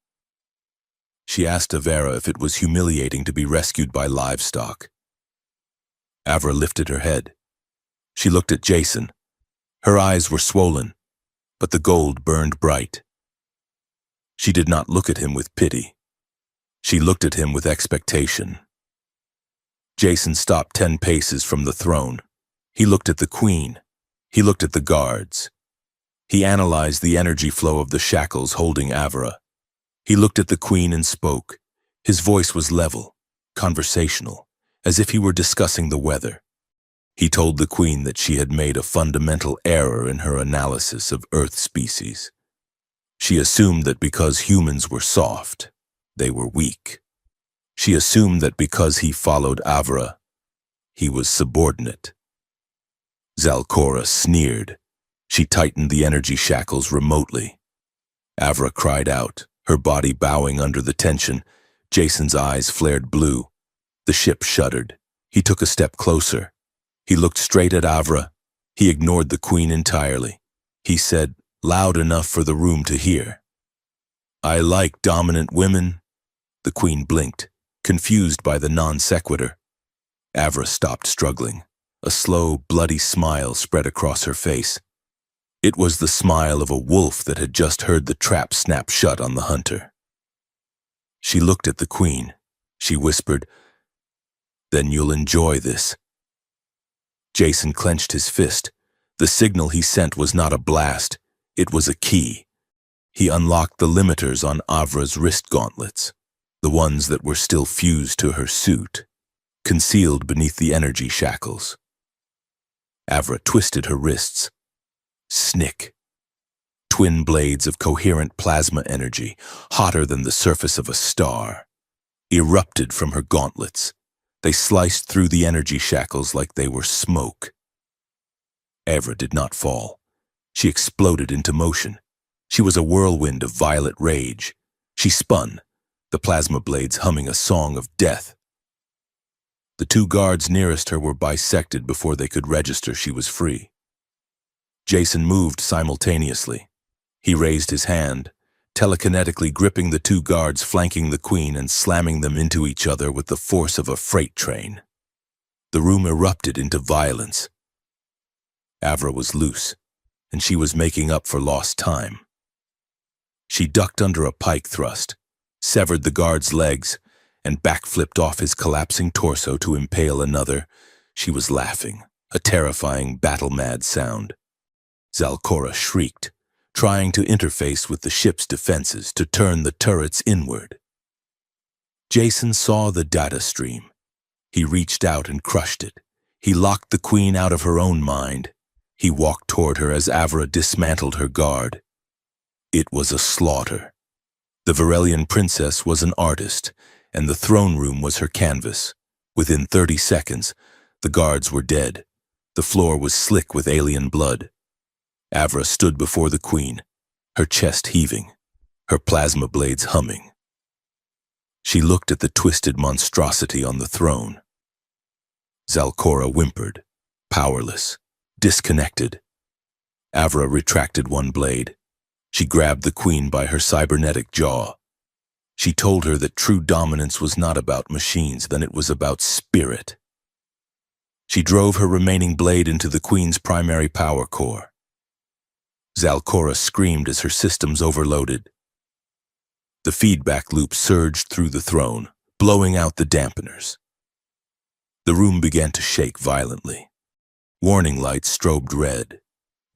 She asked Avera if it was humiliating to be rescued by livestock. Avra lifted her head. She looked at Jason. Her eyes were swollen, but the gold burned bright. She did not look at him with pity. She looked at him with expectation. Jason stopped 10 paces from the throne. He looked at the queen. He looked at the guards. He analyzed the energy flow of the shackles holding Avra. He looked at the queen and spoke. His voice was level, conversational, as if he were discussing the weather. He told the queen that she had made a fundamental error in her analysis of Earth species. She assumed that because humans were soft, they were weak. She assumed that because he followed Avra, he was subordinate. Zalcora sneered. She tightened the energy shackles remotely. Avra cried out, her body bowing under the tension. Jason's eyes flared blue. The ship shuddered. He took a step closer. He looked straight at Avra. He ignored the queen entirely. He said, loud enough for the room to hear, "I like dominant women." The queen blinked, confused by the non sequitur. Avra stopped struggling. A slow, bloody smile spread across her face. It was the smile of a wolf that had just heard the trap snap shut on the hunter. She looked at the queen. She whispered, "Then you'll enjoy this." Jason clenched his fist. The signal he sent was not a blast. It was a key. He unlocked the limiters on Avra's wrist gauntlets, the ones that were still fused to her suit, concealed beneath the energy shackles. Avra twisted her wrists. Snick. Twin blades of coherent plasma energy, hotter than the surface of a star, erupted from her gauntlets. They sliced through the energy shackles like they were smoke. Avra did not fall. She exploded into motion. She was a whirlwind of violet rage. She spun, the plasma blades humming a song of death. The 2 guards nearest her were bisected before they could register she was free. Jason moved simultaneously. He raised his hand, telekinetically gripping the 2 guards flanking the queen and slamming them into each other with the force of a freight train. The room erupted into violence. Avra was loose, and she was making up for lost time. She ducked under a pike thrust, severed the guard's legs, and backflipped off his collapsing torso to impale another. She was laughing, a terrifying, battle-mad sound. Zalcora shrieked, trying to interface with the ship's defenses to turn the turrets inward. Jason saw the data stream. He reached out and crushed it. He locked the queen out of her own mind. He walked toward her as Avra dismantled her guard. It was a slaughter. The Varelian princess was an artist, and the throne room was her canvas. Within 30 seconds, the guards were dead. The floor was slick with alien blood. Avra stood before the queen, her chest heaving, her plasma blades humming. She looked at the twisted monstrosity on the throne. Zalcora whimpered, powerless, disconnected. Avra retracted one blade. She grabbed the queen by her cybernetic jaw. She told her that true dominance was not about machines, then it was about spirit. She drove her remaining blade into the Queen's primary power core. Zalcora screamed as her systems overloaded. The feedback loop surged through the throne, blowing out the dampeners. The room began to shake violently. Warning lights strobed red.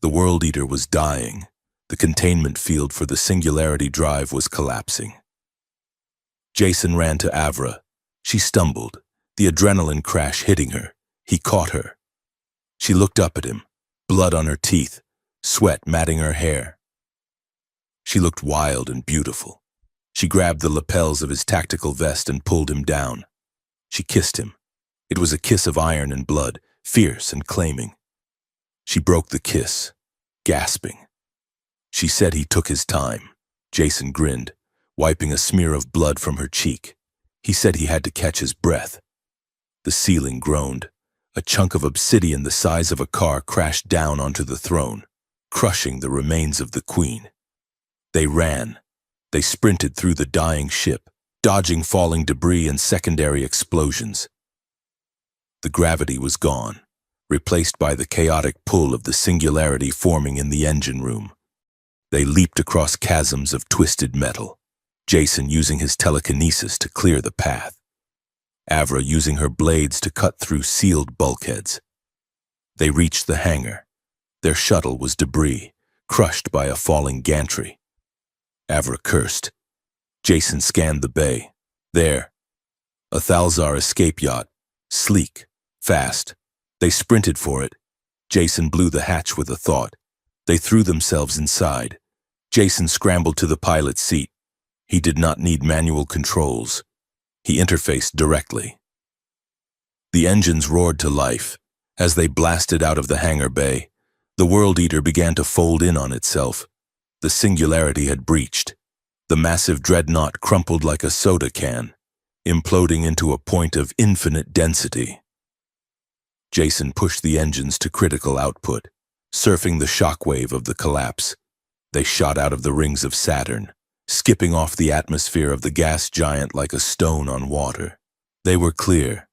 The World Eater was dying. The containment field for the Singularity Drive was collapsing. Jason ran to Avra. She stumbled, the adrenaline crash hitting her. He caught her. She looked up at him, blood on her teeth, sweat matting her hair. She looked wild and beautiful. She grabbed the lapels of his tactical vest and pulled him down. She kissed him. It was a kiss of iron and blood, fierce and claiming. She broke the kiss, gasping. She said he took his time. Jason grinned, wiping a smear of blood from her cheek. He said he had to catch his breath. The ceiling groaned. A chunk of obsidian the size of a car crashed down onto the throne, crushing the remains of the Queen. They ran. They sprinted through the dying ship, dodging falling debris and secondary explosions. The gravity was gone, replaced by the chaotic pull of the Singularity forming in the engine room. They leaped across chasms of twisted metal, Jason using his telekinesis to clear the path, Avra using her blades to cut through sealed bulkheads. They reached the hangar. Their shuttle was debris, crushed by a falling gantry. Avra cursed. Jason scanned the bay. There, a Thalzar escape yacht, sleek, fast. They sprinted for it. Jason blew the hatch with a thought. They threw themselves inside. Jason scrambled to the pilot's seat. He did not need manual controls. He interfaced directly. The engines roared to life. As they blasted out of the hangar bay, the World Eater began to fold in on itself. The Singularity had breached. The massive dreadnought crumpled like a soda can, imploding into a point of infinite density. Jason pushed the engines to critical output, surfing the shockwave of the collapse. They shot out of the rings of Saturn, skipping off the atmosphere of the gas giant like a stone on water. They were clear,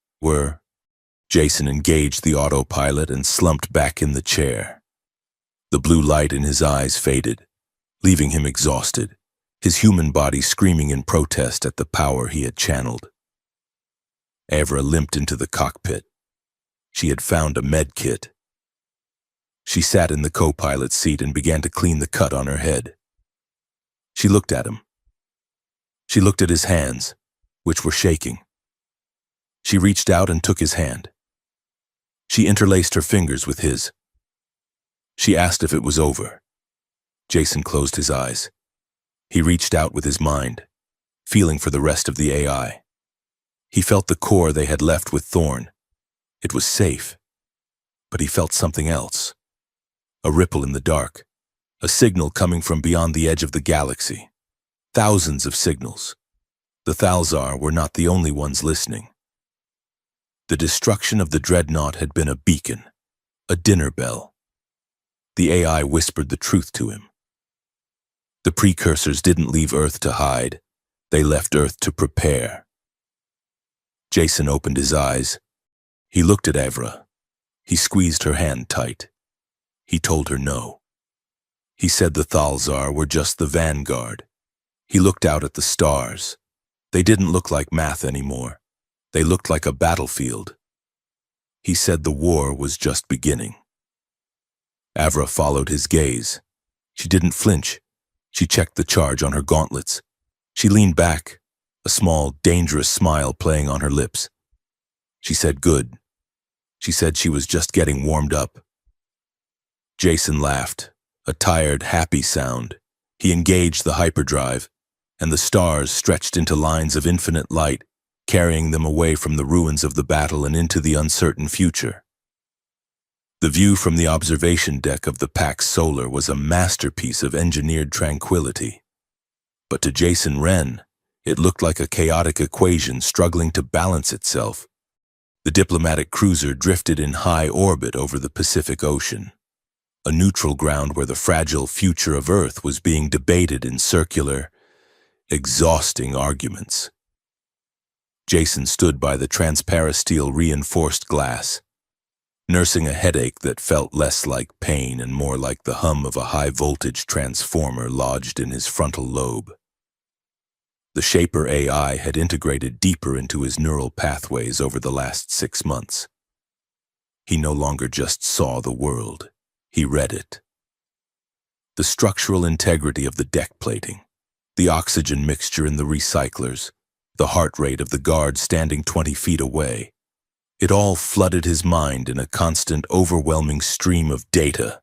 Jason engaged the autopilot and slumped back in the chair. The blue light in his eyes faded, leaving him exhausted, his human body screaming in protest at the power he had channeled. Avra limped into the cockpit. She had found a med kit. She sat in the co-pilot's seat and began to clean the cut on her head. She looked at him. She looked at his hands, which were shaking. She reached out and took his hand. She interlaced her fingers with his. She asked if it was over. Jason closed his eyes. He reached out with his mind, feeling for the rest of the AI. He felt the core they had left with Thorn. It was safe, but he felt something else. A ripple in the dark, a signal coming from beyond the edge of the galaxy. Thousands of signals. The Thalzar were not the only ones listening. The destruction of the dreadnought had been a beacon, a dinner bell. The AI whispered the truth to him. The precursors didn't leave Earth to hide. They left Earth to prepare. Jason opened his eyes. He looked at Avra. He squeezed her hand tight. He told her no. He said the Thalzar were just the vanguard. He looked out at the stars. They didn't look like math anymore. They looked like a battlefield. He said the war was just beginning. Avra followed his gaze. She didn't flinch. She checked the charge on her gauntlets. She leaned back, a small, dangerous smile playing on her lips. She said good. She said she was just getting warmed up. Jason laughed, a tired, happy sound. He engaged the hyperdrive, and the stars stretched into lines of infinite light, carrying them away from the ruins of the battle and into the uncertain future. The view from the observation deck of the Pax Solar was a masterpiece of engineered tranquility. But to Jason Wren, it looked like a chaotic equation struggling to balance itself. The diplomatic cruiser drifted in high orbit over the Pacific Ocean, a neutral ground where the fragile future of Earth was being debated in circular, exhausting arguments. Jason stood by the transparasteel-reinforced glass, nursing a headache that felt less like pain and more like the hum of a high-voltage transformer lodged in his frontal lobe. The Shaper AI had integrated deeper into his neural pathways over the last 6 months. He no longer just saw the world, he read it. The structural integrity of the deck plating, the oxygen mixture in the recyclers, the heart rate of the guard standing 20 feet away. It all flooded his mind in a constant, overwhelming stream of data.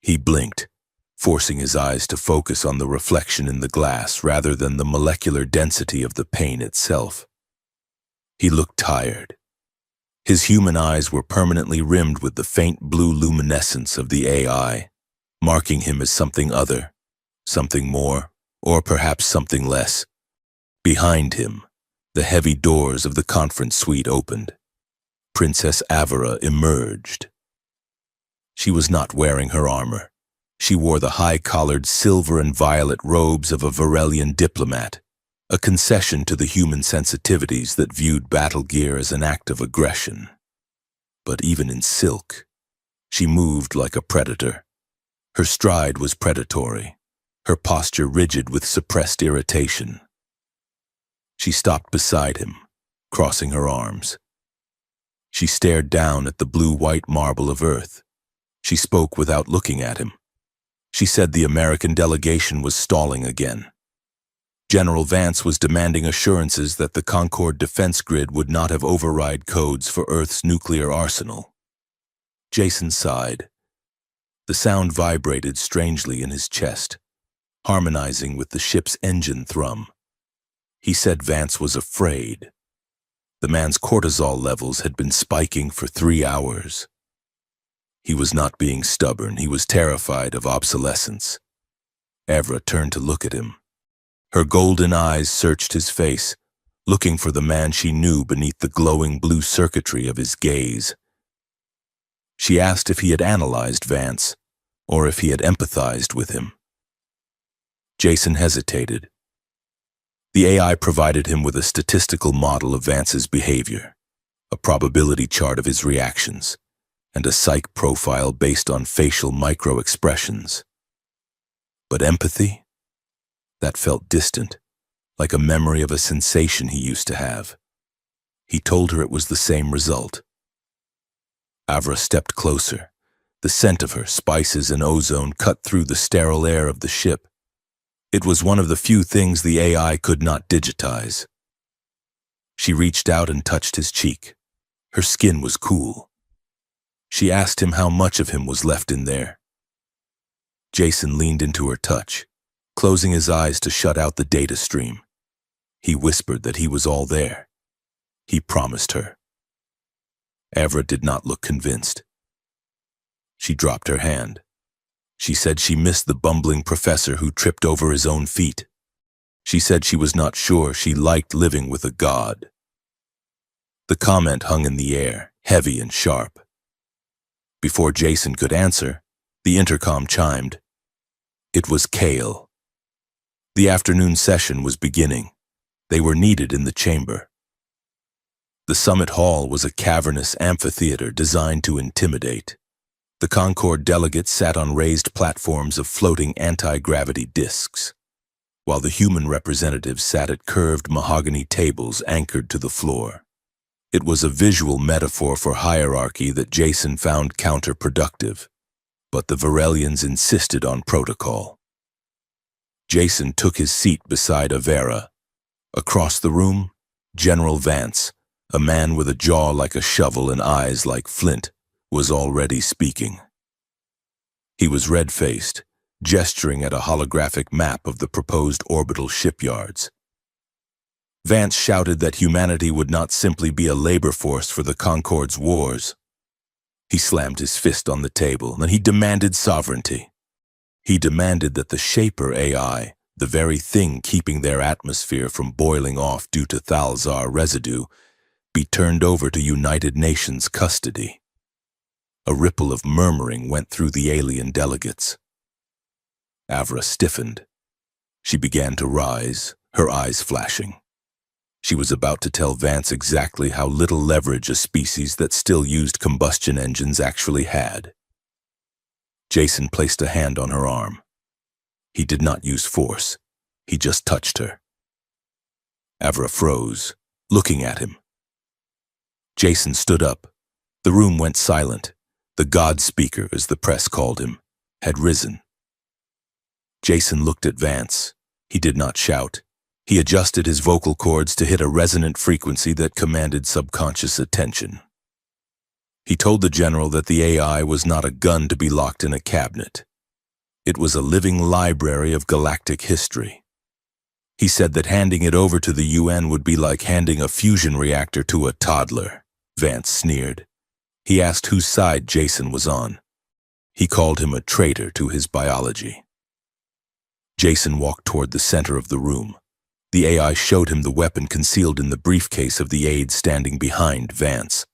He blinked, forcing his eyes to focus on the reflection in the glass rather than the molecular density of the pain itself. He looked tired. His human eyes were permanently rimmed with the faint blue luminescence of the AI, marking him as something other, something more, or perhaps something less. Behind him, the heavy doors of the conference suite opened. Princess Avera emerged. She was not wearing her armor. She wore the high-collared silver and violet robes of a Varelian diplomat, a concession to the human sensitivities that viewed battle gear as an act of aggression. But even in silk, she moved like a predator. Her stride was predatory, her posture rigid with suppressed irritation. She stopped beside him, crossing her arms. She stared down at the blue-white marble of Earth. She spoke without looking at him. She said the American delegation was stalling again. General Vance was demanding assurances that the Concord defense grid would not have override codes for Earth's nuclear arsenal. Jason sighed. The sound vibrated strangely in his chest, harmonizing with the ship's engine thrum. He said Vance was afraid. The man's cortisol levels had been spiking for 3 hours. He was not being stubborn, he was terrified of obsolescence. Avra turned to look at him. Her golden eyes searched his face, looking for the man she knew beneath the glowing blue circuitry of his gaze. She asked if he had analyzed Vance, or if he had empathized with him. Jason hesitated. The AI provided him with a statistical model of Vance's behavior, a probability chart of his reactions, and a psych profile based on facial micro-expressions. But empathy? That felt distant, like a memory of a sensation he used to have. He told her it was the same result. Avra stepped closer. The scent of her spices and ozone cut through the sterile air of the ship. It was one of the few things the AI could not digitize. She reached out and touched his cheek. Her skin was cool. She asked him how much of him was left in there. Jason leaned into her touch, closing his eyes to shut out the data stream. He whispered that he was all there. He promised her. Avra did not look convinced. She dropped her hand. She said she missed the bumbling professor who tripped over his own feet. She said she was not sure she liked living with a god. The comment hung in the air, heavy and sharp. Before Jason could answer, the intercom chimed. It was Kale. The afternoon session was beginning. They were needed in the chamber. The summit hall was a cavernous amphitheater designed to intimidate. The Concord delegates sat on raised platforms of floating anti-gravity discs, while the human representatives sat at curved mahogany tables anchored to the floor. It was a visual metaphor for hierarchy that Jason found counterproductive, but the Varelians insisted on protocol. Jason took his seat beside Avera. Across the room, General Vance, a man with a jaw like a shovel and eyes like flint, was already speaking. He was red-faced, gesturing at a holographic map of the proposed orbital shipyards. Vance shouted that humanity would not simply be a labor force for the Concord's wars. He slammed his fist on the table, and he demanded sovereignty. He demanded that the Shaper AI, the very thing keeping their atmosphere from boiling off due to Thalzar residue, be turned over to United Nations custody. A ripple of murmuring went through the alien delegates. Avra stiffened. She began to rise, her eyes flashing. She was about to tell Vance exactly how little leverage a species that still used combustion engines actually had. Jason placed a hand on her arm. He did not use force. He just touched her. Avra froze, looking at him. Jason stood up. The room went silent. The God Speaker, as the press called him, had risen. Jason looked at Vance. He did not shout. He adjusted his vocal cords to hit a resonant frequency that commanded subconscious attention. He told the general that the AI was not a gun to be locked in a cabinet. It was a living library of galactic history. He said that handing it over to the UN would be like handing a fusion reactor to a toddler. Vance sneered. He asked whose side Jason was on. He called him a traitor to his biology. Jason walked toward the center of the room. The AI showed him the weapon concealed in the briefcase of the aide standing behind Vance.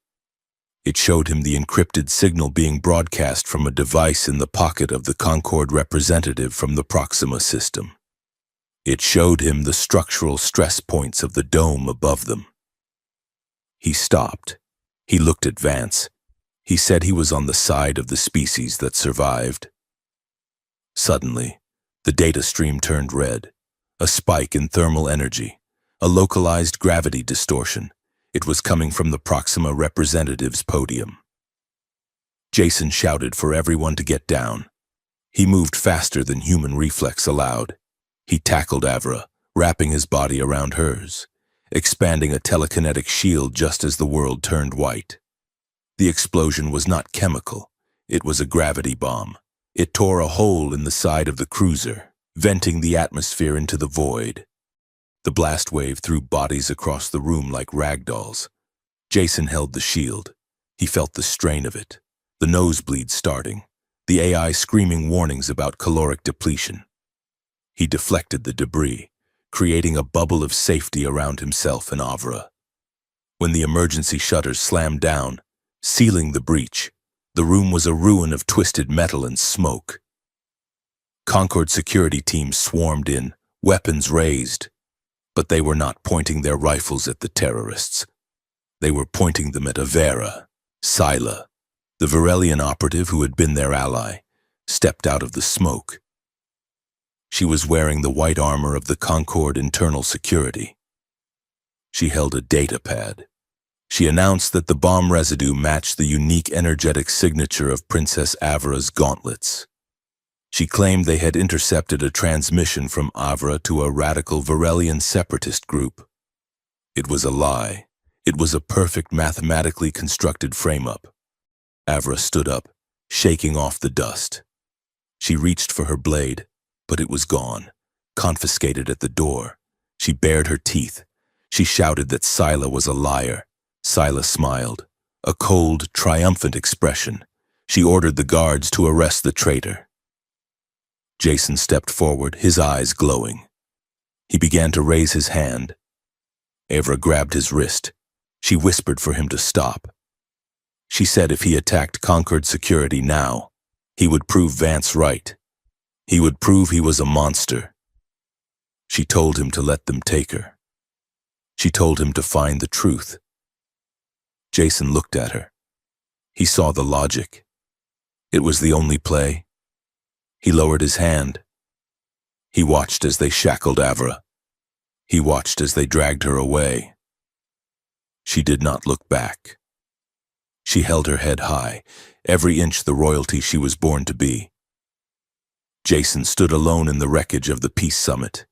It showed him the encrypted signal being broadcast from a device in the pocket of the Concord representative from the Proxima system. It showed him the structural stress points of the dome above them. He stopped. He looked at Vance. He said he was on the side of the species that survived. Suddenly, the data stream turned red. A spike in thermal energy. A localized gravity distortion. It was coming from the Proxima representative's podium. Jason shouted for everyone to get down. He moved faster than human reflex allowed. He tackled Avra, wrapping his body around hers, expanding a telekinetic shield just as the world turned white. The explosion was not chemical. It was a gravity bomb. It tore a hole in the side of the cruiser, venting the atmosphere into the void. The blast wave threw bodies across the room like ragdolls. Jason held the shield. He felt the strain of it, the nosebleed starting, the AI screaming warnings about caloric depletion. He deflected the debris, creating a bubble of safety around himself and Avra. When the emergency shutters slammed down, sealing the breach, the room was a ruin of twisted metal and smoke. Concord security teams swarmed in, weapons raised. But they were not pointing their rifles at the terrorists. They were pointing them at Avera. Scylla, the Varelian operative who had been their ally, stepped out of the smoke. She was wearing the white armor of the Concord internal security. She held a data pad. She announced that the bomb residue matched the unique energetic signature of Princess Avra's gauntlets. She claimed they had intercepted a transmission from Avra to a radical Varelian separatist group. It was a lie. It was a perfect mathematically constructed frame-up. Avra stood up, shaking off the dust. She reached for her blade, but it was gone, confiscated at the door. She bared her teeth. She shouted that Scylla was a liar. Scylla smiled, a cold, triumphant expression. She ordered the guards to arrest the traitor. Jason stepped forward, his eyes glowing. He began to raise his hand. Avra grabbed his wrist. She whispered for him to stop. She said if he attacked Concord security now, he would prove Vance right. He would prove he was a monster. She told him to let them take her. She told him to find the truth. Jason looked at her. He saw the logic. It was the only play. He lowered his hand. He watched as they shackled Avra. He watched as they dragged her away. She did not look back. She held her head high, every inch the royalty she was born to be. Jason stood alone in the wreckage of the Peace Summit.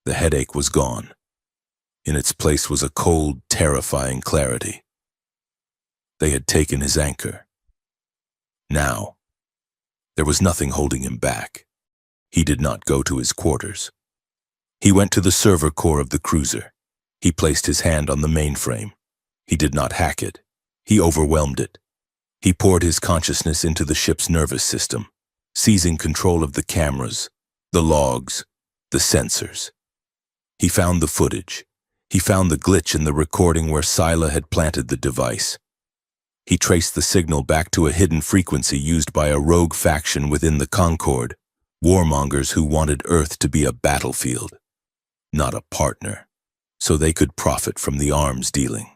The headache was gone. In its place was a cold, terrifying clarity. They had taken his anchor. Now, there was nothing holding him back. He did not go to his quarters. He went to the server core of the cruiser. He placed his hand on the mainframe. He did not hack it. He overwhelmed it. He poured his consciousness into the ship's nervous system, seizing control of the cameras, the logs, the sensors. He found the footage. He found the glitch in the recording where Scylla had planted the device. He traced the signal back to a hidden frequency used by a rogue faction within the Concord, Warmongers who wanted Earth to be a battlefield, not a partner, so they could profit from the arms dealing.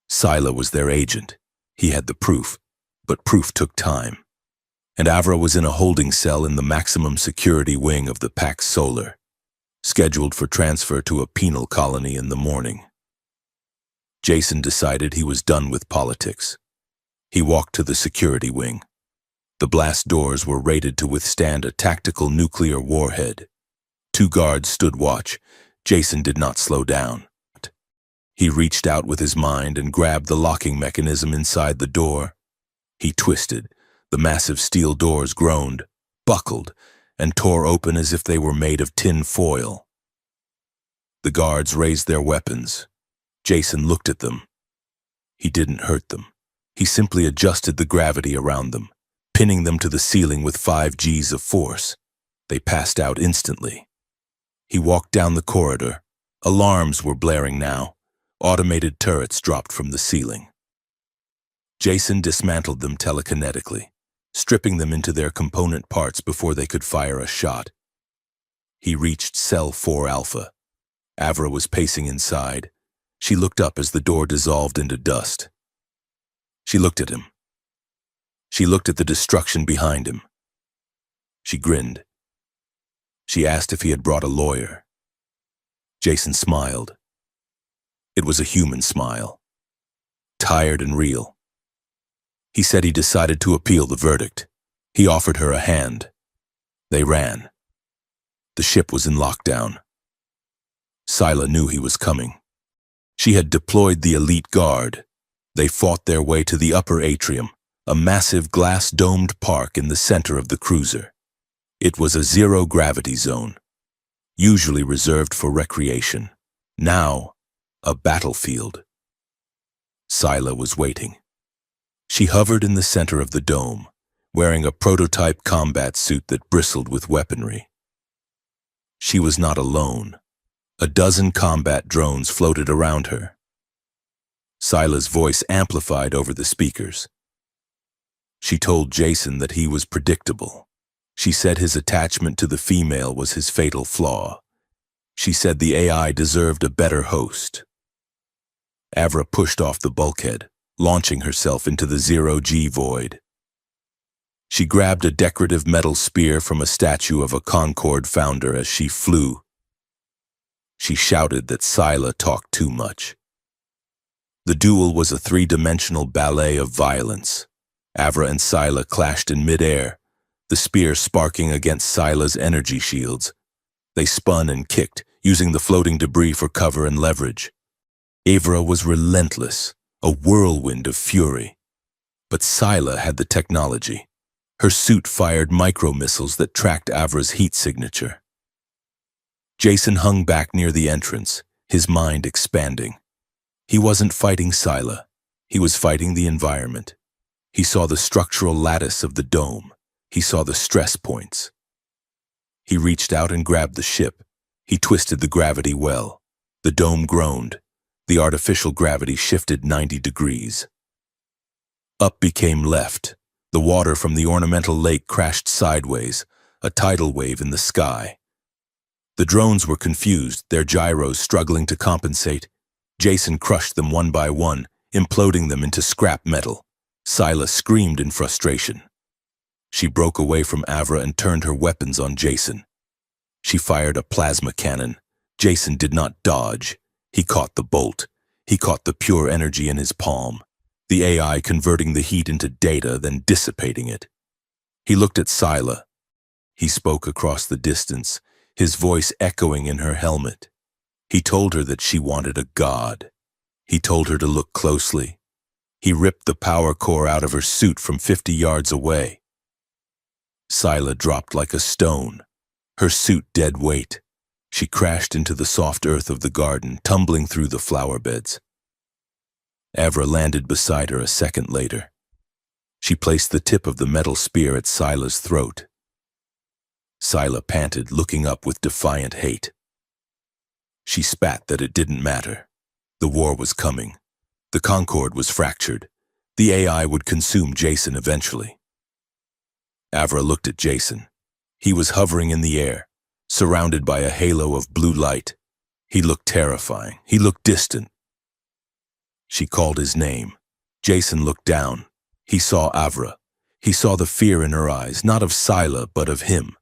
Scylla was their agent. He had the proof, but proof took time. And Avra was in a holding cell in the maximum security wing of the Pax Solar, scheduled for transfer to a penal colony in the morning. Jason decided he was done with politics. He walked to the security wing. The blast doors were rated to withstand a tactical nuclear warhead. 2 guards stood watch. Jason did not slow down. He reached out with his mind and grabbed the locking mechanism inside the door. He twisted. The massive steel doors groaned, buckled, and tore open as if they were made of tin foil. The guards raised their weapons. Jason looked at them. He didn't hurt them. He simply adjusted the gravity around them, pinning them to the ceiling with 5 Gs of force. They passed out instantly. He walked down the corridor. Alarms were blaring now. Automated turrets dropped from the ceiling. Jason dismantled them telekinetically, stripping them into their component parts before they could fire a shot. He reached Cell 4 Alpha. Avra was pacing inside. She looked up as the door dissolved into dust. She looked at him. She looked at the destruction behind him. She grinned. She asked if he had brought a lawyer. Jason smiled. It was a human smile, tired and real. He said he decided to appeal the verdict. He offered her a hand. They ran. The ship was in lockdown. Scylla knew he was coming. She had deployed the elite guard. They fought their way to the upper atrium, a massive glass-domed park in the center of the cruiser. It was a zero-gravity zone, usually reserved for recreation. Now, a battlefield. Scylla was waiting. She hovered in the center of the dome, wearing a prototype combat suit that bristled with weaponry. She was not alone. A dozen combat drones floated around her. Scylla's voice amplified over the speakers. She told Jason that he was predictable. She said his attachment to the female was his fatal flaw. She said the AI deserved a better host. Avra pushed off the bulkhead, launching herself into the 0G void. She grabbed a decorative metal spear from a statue of a Concorde founder as she flew. She shouted that Scylla talked too much. The duel was a 3-dimensional ballet of violence. Avra and Scylla clashed in midair, the spear sparking against Scylla's energy shields. They spun and kicked, using the floating debris for cover and leverage. Avra was relentless, a whirlwind of fury. But Scylla had the technology. Her suit fired micro-missiles that tracked Avra's heat signature. Jason hung back near the entrance, his mind expanding. He wasn't fighting Scylla. He was fighting the environment. He saw the structural lattice of the dome. He saw the stress points. He reached out and grabbed the ship. He twisted the gravity well. The dome groaned. The artificial gravity shifted 90 degrees. Up became left. The water from the ornamental lake crashed sideways, a tidal wave in the sky. The drones were confused, their gyros struggling to compensate. Jason crushed them one by one, imploding them into scrap metal. Scylla screamed in frustration. She broke away from Avra and turned her weapons on Jason. She fired a plasma cannon. Jason did not dodge. He caught the bolt. He caught the pure energy in his palm, the AI converting the heat into data, then dissipating it. He looked at Scylla. He spoke across the distance, his voice echoing in her helmet. He told her that she wanted a god. He told her to look closely. He ripped the power core out of her suit from 50 yards away. Scylla dropped like a stone, her suit dead weight. She crashed into the soft earth of the garden, tumbling through the flower beds. Avra landed beside her a second later. She placed the tip of the metal spear at Scylla's throat. Scylla panted, looking up with defiant hate. She spat that it didn't matter. The war was coming. The Concorde was fractured. The AI would consume Jason eventually. Avra looked at Jason. He was hovering in the air, surrounded by a halo of blue light. He looked terrifying. He looked distant. She called his name. Jason looked down. He saw Avra. He saw the fear in her eyes, not of Scylla, but of him.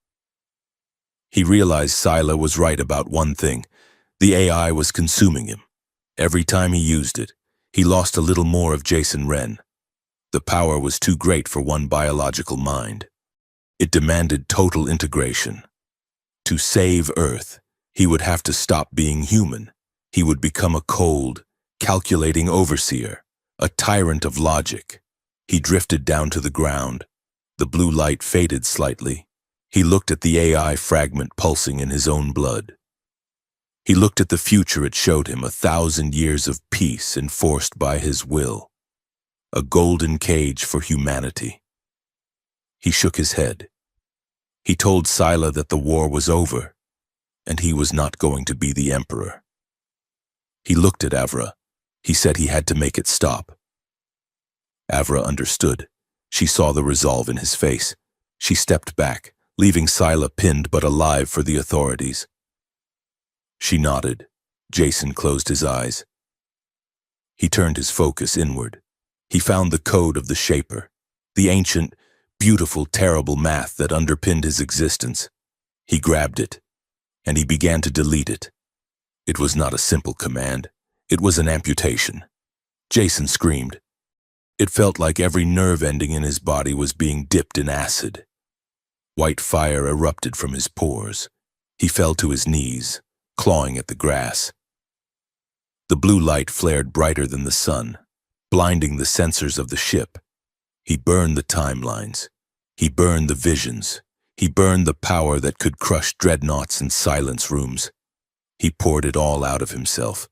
He realized Scylla was right about one thing. The AI was consuming him. Every time he used it, he lost a little more of Jason Wren. The power was too great for one biological mind. It demanded total integration. To save Earth, he would have to stop being human. He would become a cold, calculating overseer, a tyrant of logic. He drifted down to the ground. The blue light faded slightly. He looked at the AI fragment pulsing in his own blood. He looked at the future it showed him, 1,000 years of peace enforced by his will. A golden cage for humanity. He shook his head. He told Scylla that the war was over, and he was not going to be the emperor. He looked at Avra. He said he had to make it stop. Avra understood. She saw the resolve in his face. She stepped back, leaving Scylla pinned but alive for the authorities. She nodded. Jason closed his eyes. He turned his focus inward. He found the code of the Shaper, the ancient, beautiful, terrible math that underpinned his existence. He grabbed it, and he began to delete it. It was not a simple command. It was an amputation. Jason screamed. It felt like every nerve ending in his body was being dipped in acid. White fire erupted from his pores. He fell to his knees, clawing at the grass. The blue light flared brighter than the sun, blinding the sensors of the ship. He burned the timelines. He burned the visions. He burned the power that could crush dreadnoughts and silence rooms. He poured it all out of himself,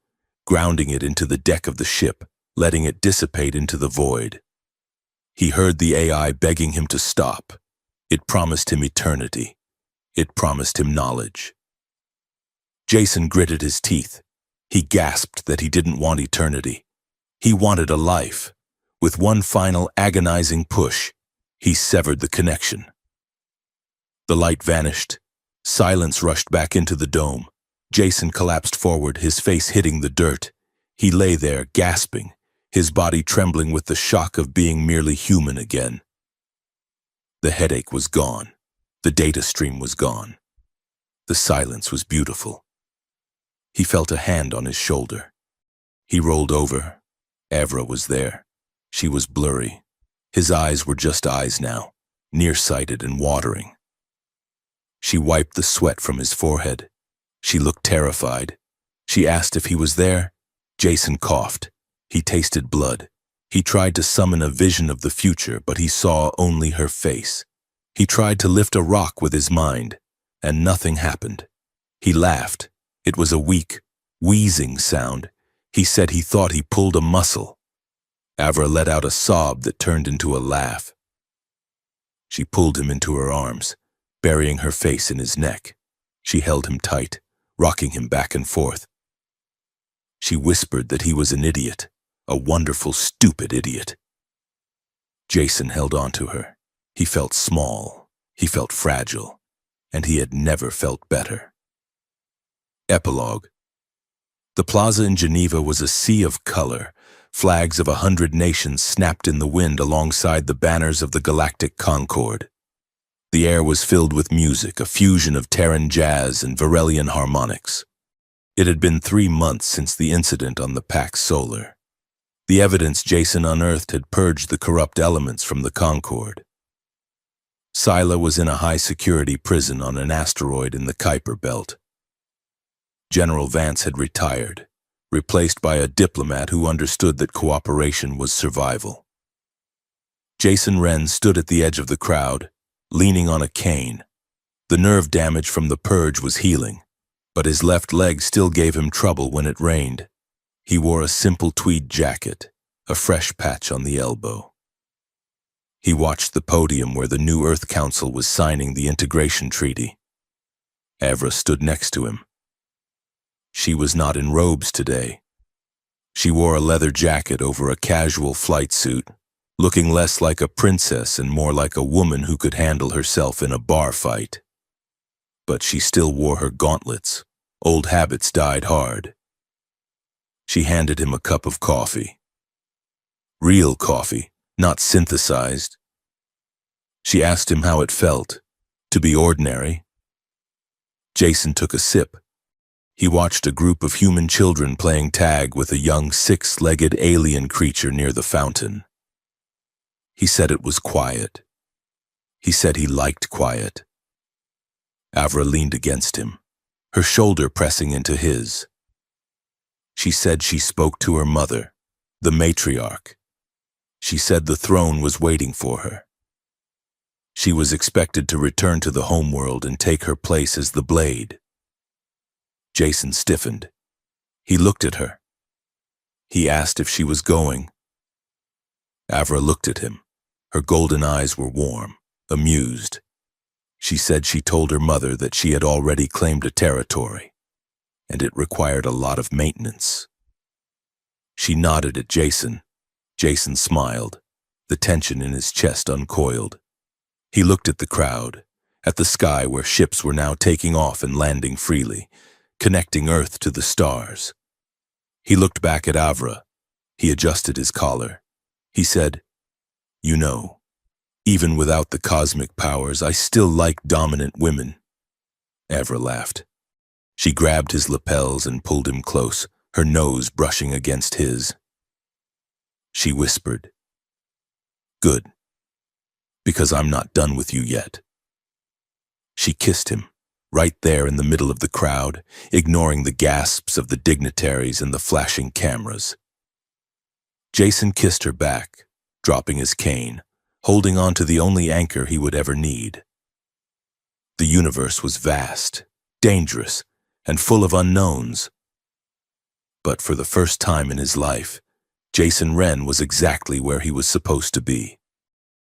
grounding it into the deck of the ship, letting it dissipate into the void. He heard the AI begging him to stop. It promised him eternity. It promised him knowledge. Jason gritted his teeth. He gasped that he didn't want eternity. He wanted a life. With one final agonizing push, he severed the connection. The light vanished. Silence rushed back into the dome. Jason collapsed forward, his face hitting the dirt. He lay there, gasping, his body trembling with the shock of being merely human again. The headache was gone. The data stream was gone. The silence was beautiful. He felt a hand on his shoulder. He rolled over. Avra was there. She was blurry. His eyes were just eyes now, nearsighted and watering. She wiped the sweat from his forehead. She looked terrified. She asked if he was there. Jason coughed. He tasted blood. He tried to summon a vision of the future, but he saw only her face. He tried to lift a rock with his mind, and nothing happened. He laughed. It was a weak, wheezing sound. He said he thought he pulled a muscle. Avra let out a sob that turned into a laugh. She pulled him into her arms, burying her face in his neck. She held him tight, rocking him back and forth. She whispered that he was an idiot, a wonderful, stupid idiot. Jason held on to her. He felt small, he felt fragile, and he had never felt better. Epilogue. The plaza in Geneva was a sea of color. Flags of 100 nations snapped in the wind alongside the banners of the Galactic Concord. The air was filled with music, a fusion of Terran jazz and Varelian harmonics. It had been 3 months since the incident on the Pax Solar. The evidence Jason unearthed had purged the corrupt elements from the Concord. Scylla was in a high-security prison on an asteroid in the Kuiper Belt. General Vance had retired, replaced by a diplomat who understood that cooperation was survival. Jason Wren stood at the edge of the crowd, leaning on a cane. The nerve damage from the purge was healing, but his left leg still gave him trouble when it rained. He wore a simple tweed jacket, a fresh patch on the elbow. He watched the podium where the new Earth Council was signing the integration treaty. Avra stood next to him. She was not in robes today. She wore a leather jacket over a casual flight suit, looking less like a princess and more like a woman who could handle herself in a bar fight. but she still wore her gauntlets. Old habits died hard. She handed him a cup of coffee. Real coffee, not synthesized. She asked him how it felt to be ordinary. Jason took a sip. He watched a group of human children playing tag with a young six-legged alien creature near the fountain. He said it was quiet. He said he liked quiet. Avra leaned against him, her shoulder pressing into his. She said she spoke to her mother, the matriarch. She said the throne was waiting for her. She was expected to return to the homeworld and take her place as the Blade. Jason stiffened. He looked at her. He asked if she was going. Avra looked at him. Her golden eyes were warm, amused. She said she told her mother that she had already claimed a territory, and it required a lot of maintenance. She nodded at Jason. Jason smiled, the tension in his chest uncoiled. He looked at the crowd, at the sky where ships were now taking off and landing freely, connecting Earth to the stars. He looked back at Avra. He adjusted his collar. He said, "You know, even without the cosmic powers, I still like dominant women." Avra laughed. She grabbed his lapels and pulled him close, her nose brushing against his. She whispered, "Good, because I'm not done with you yet." She kissed him, right there in the middle of the crowd, ignoring the gasps of the dignitaries and the flashing cameras. Jason kissed her back, dropping his cane, holding on to the only anchor he would ever need. The universe was vast, dangerous, and full of unknowns. But for the first time in his life, Jason Wren was exactly where he was supposed to be.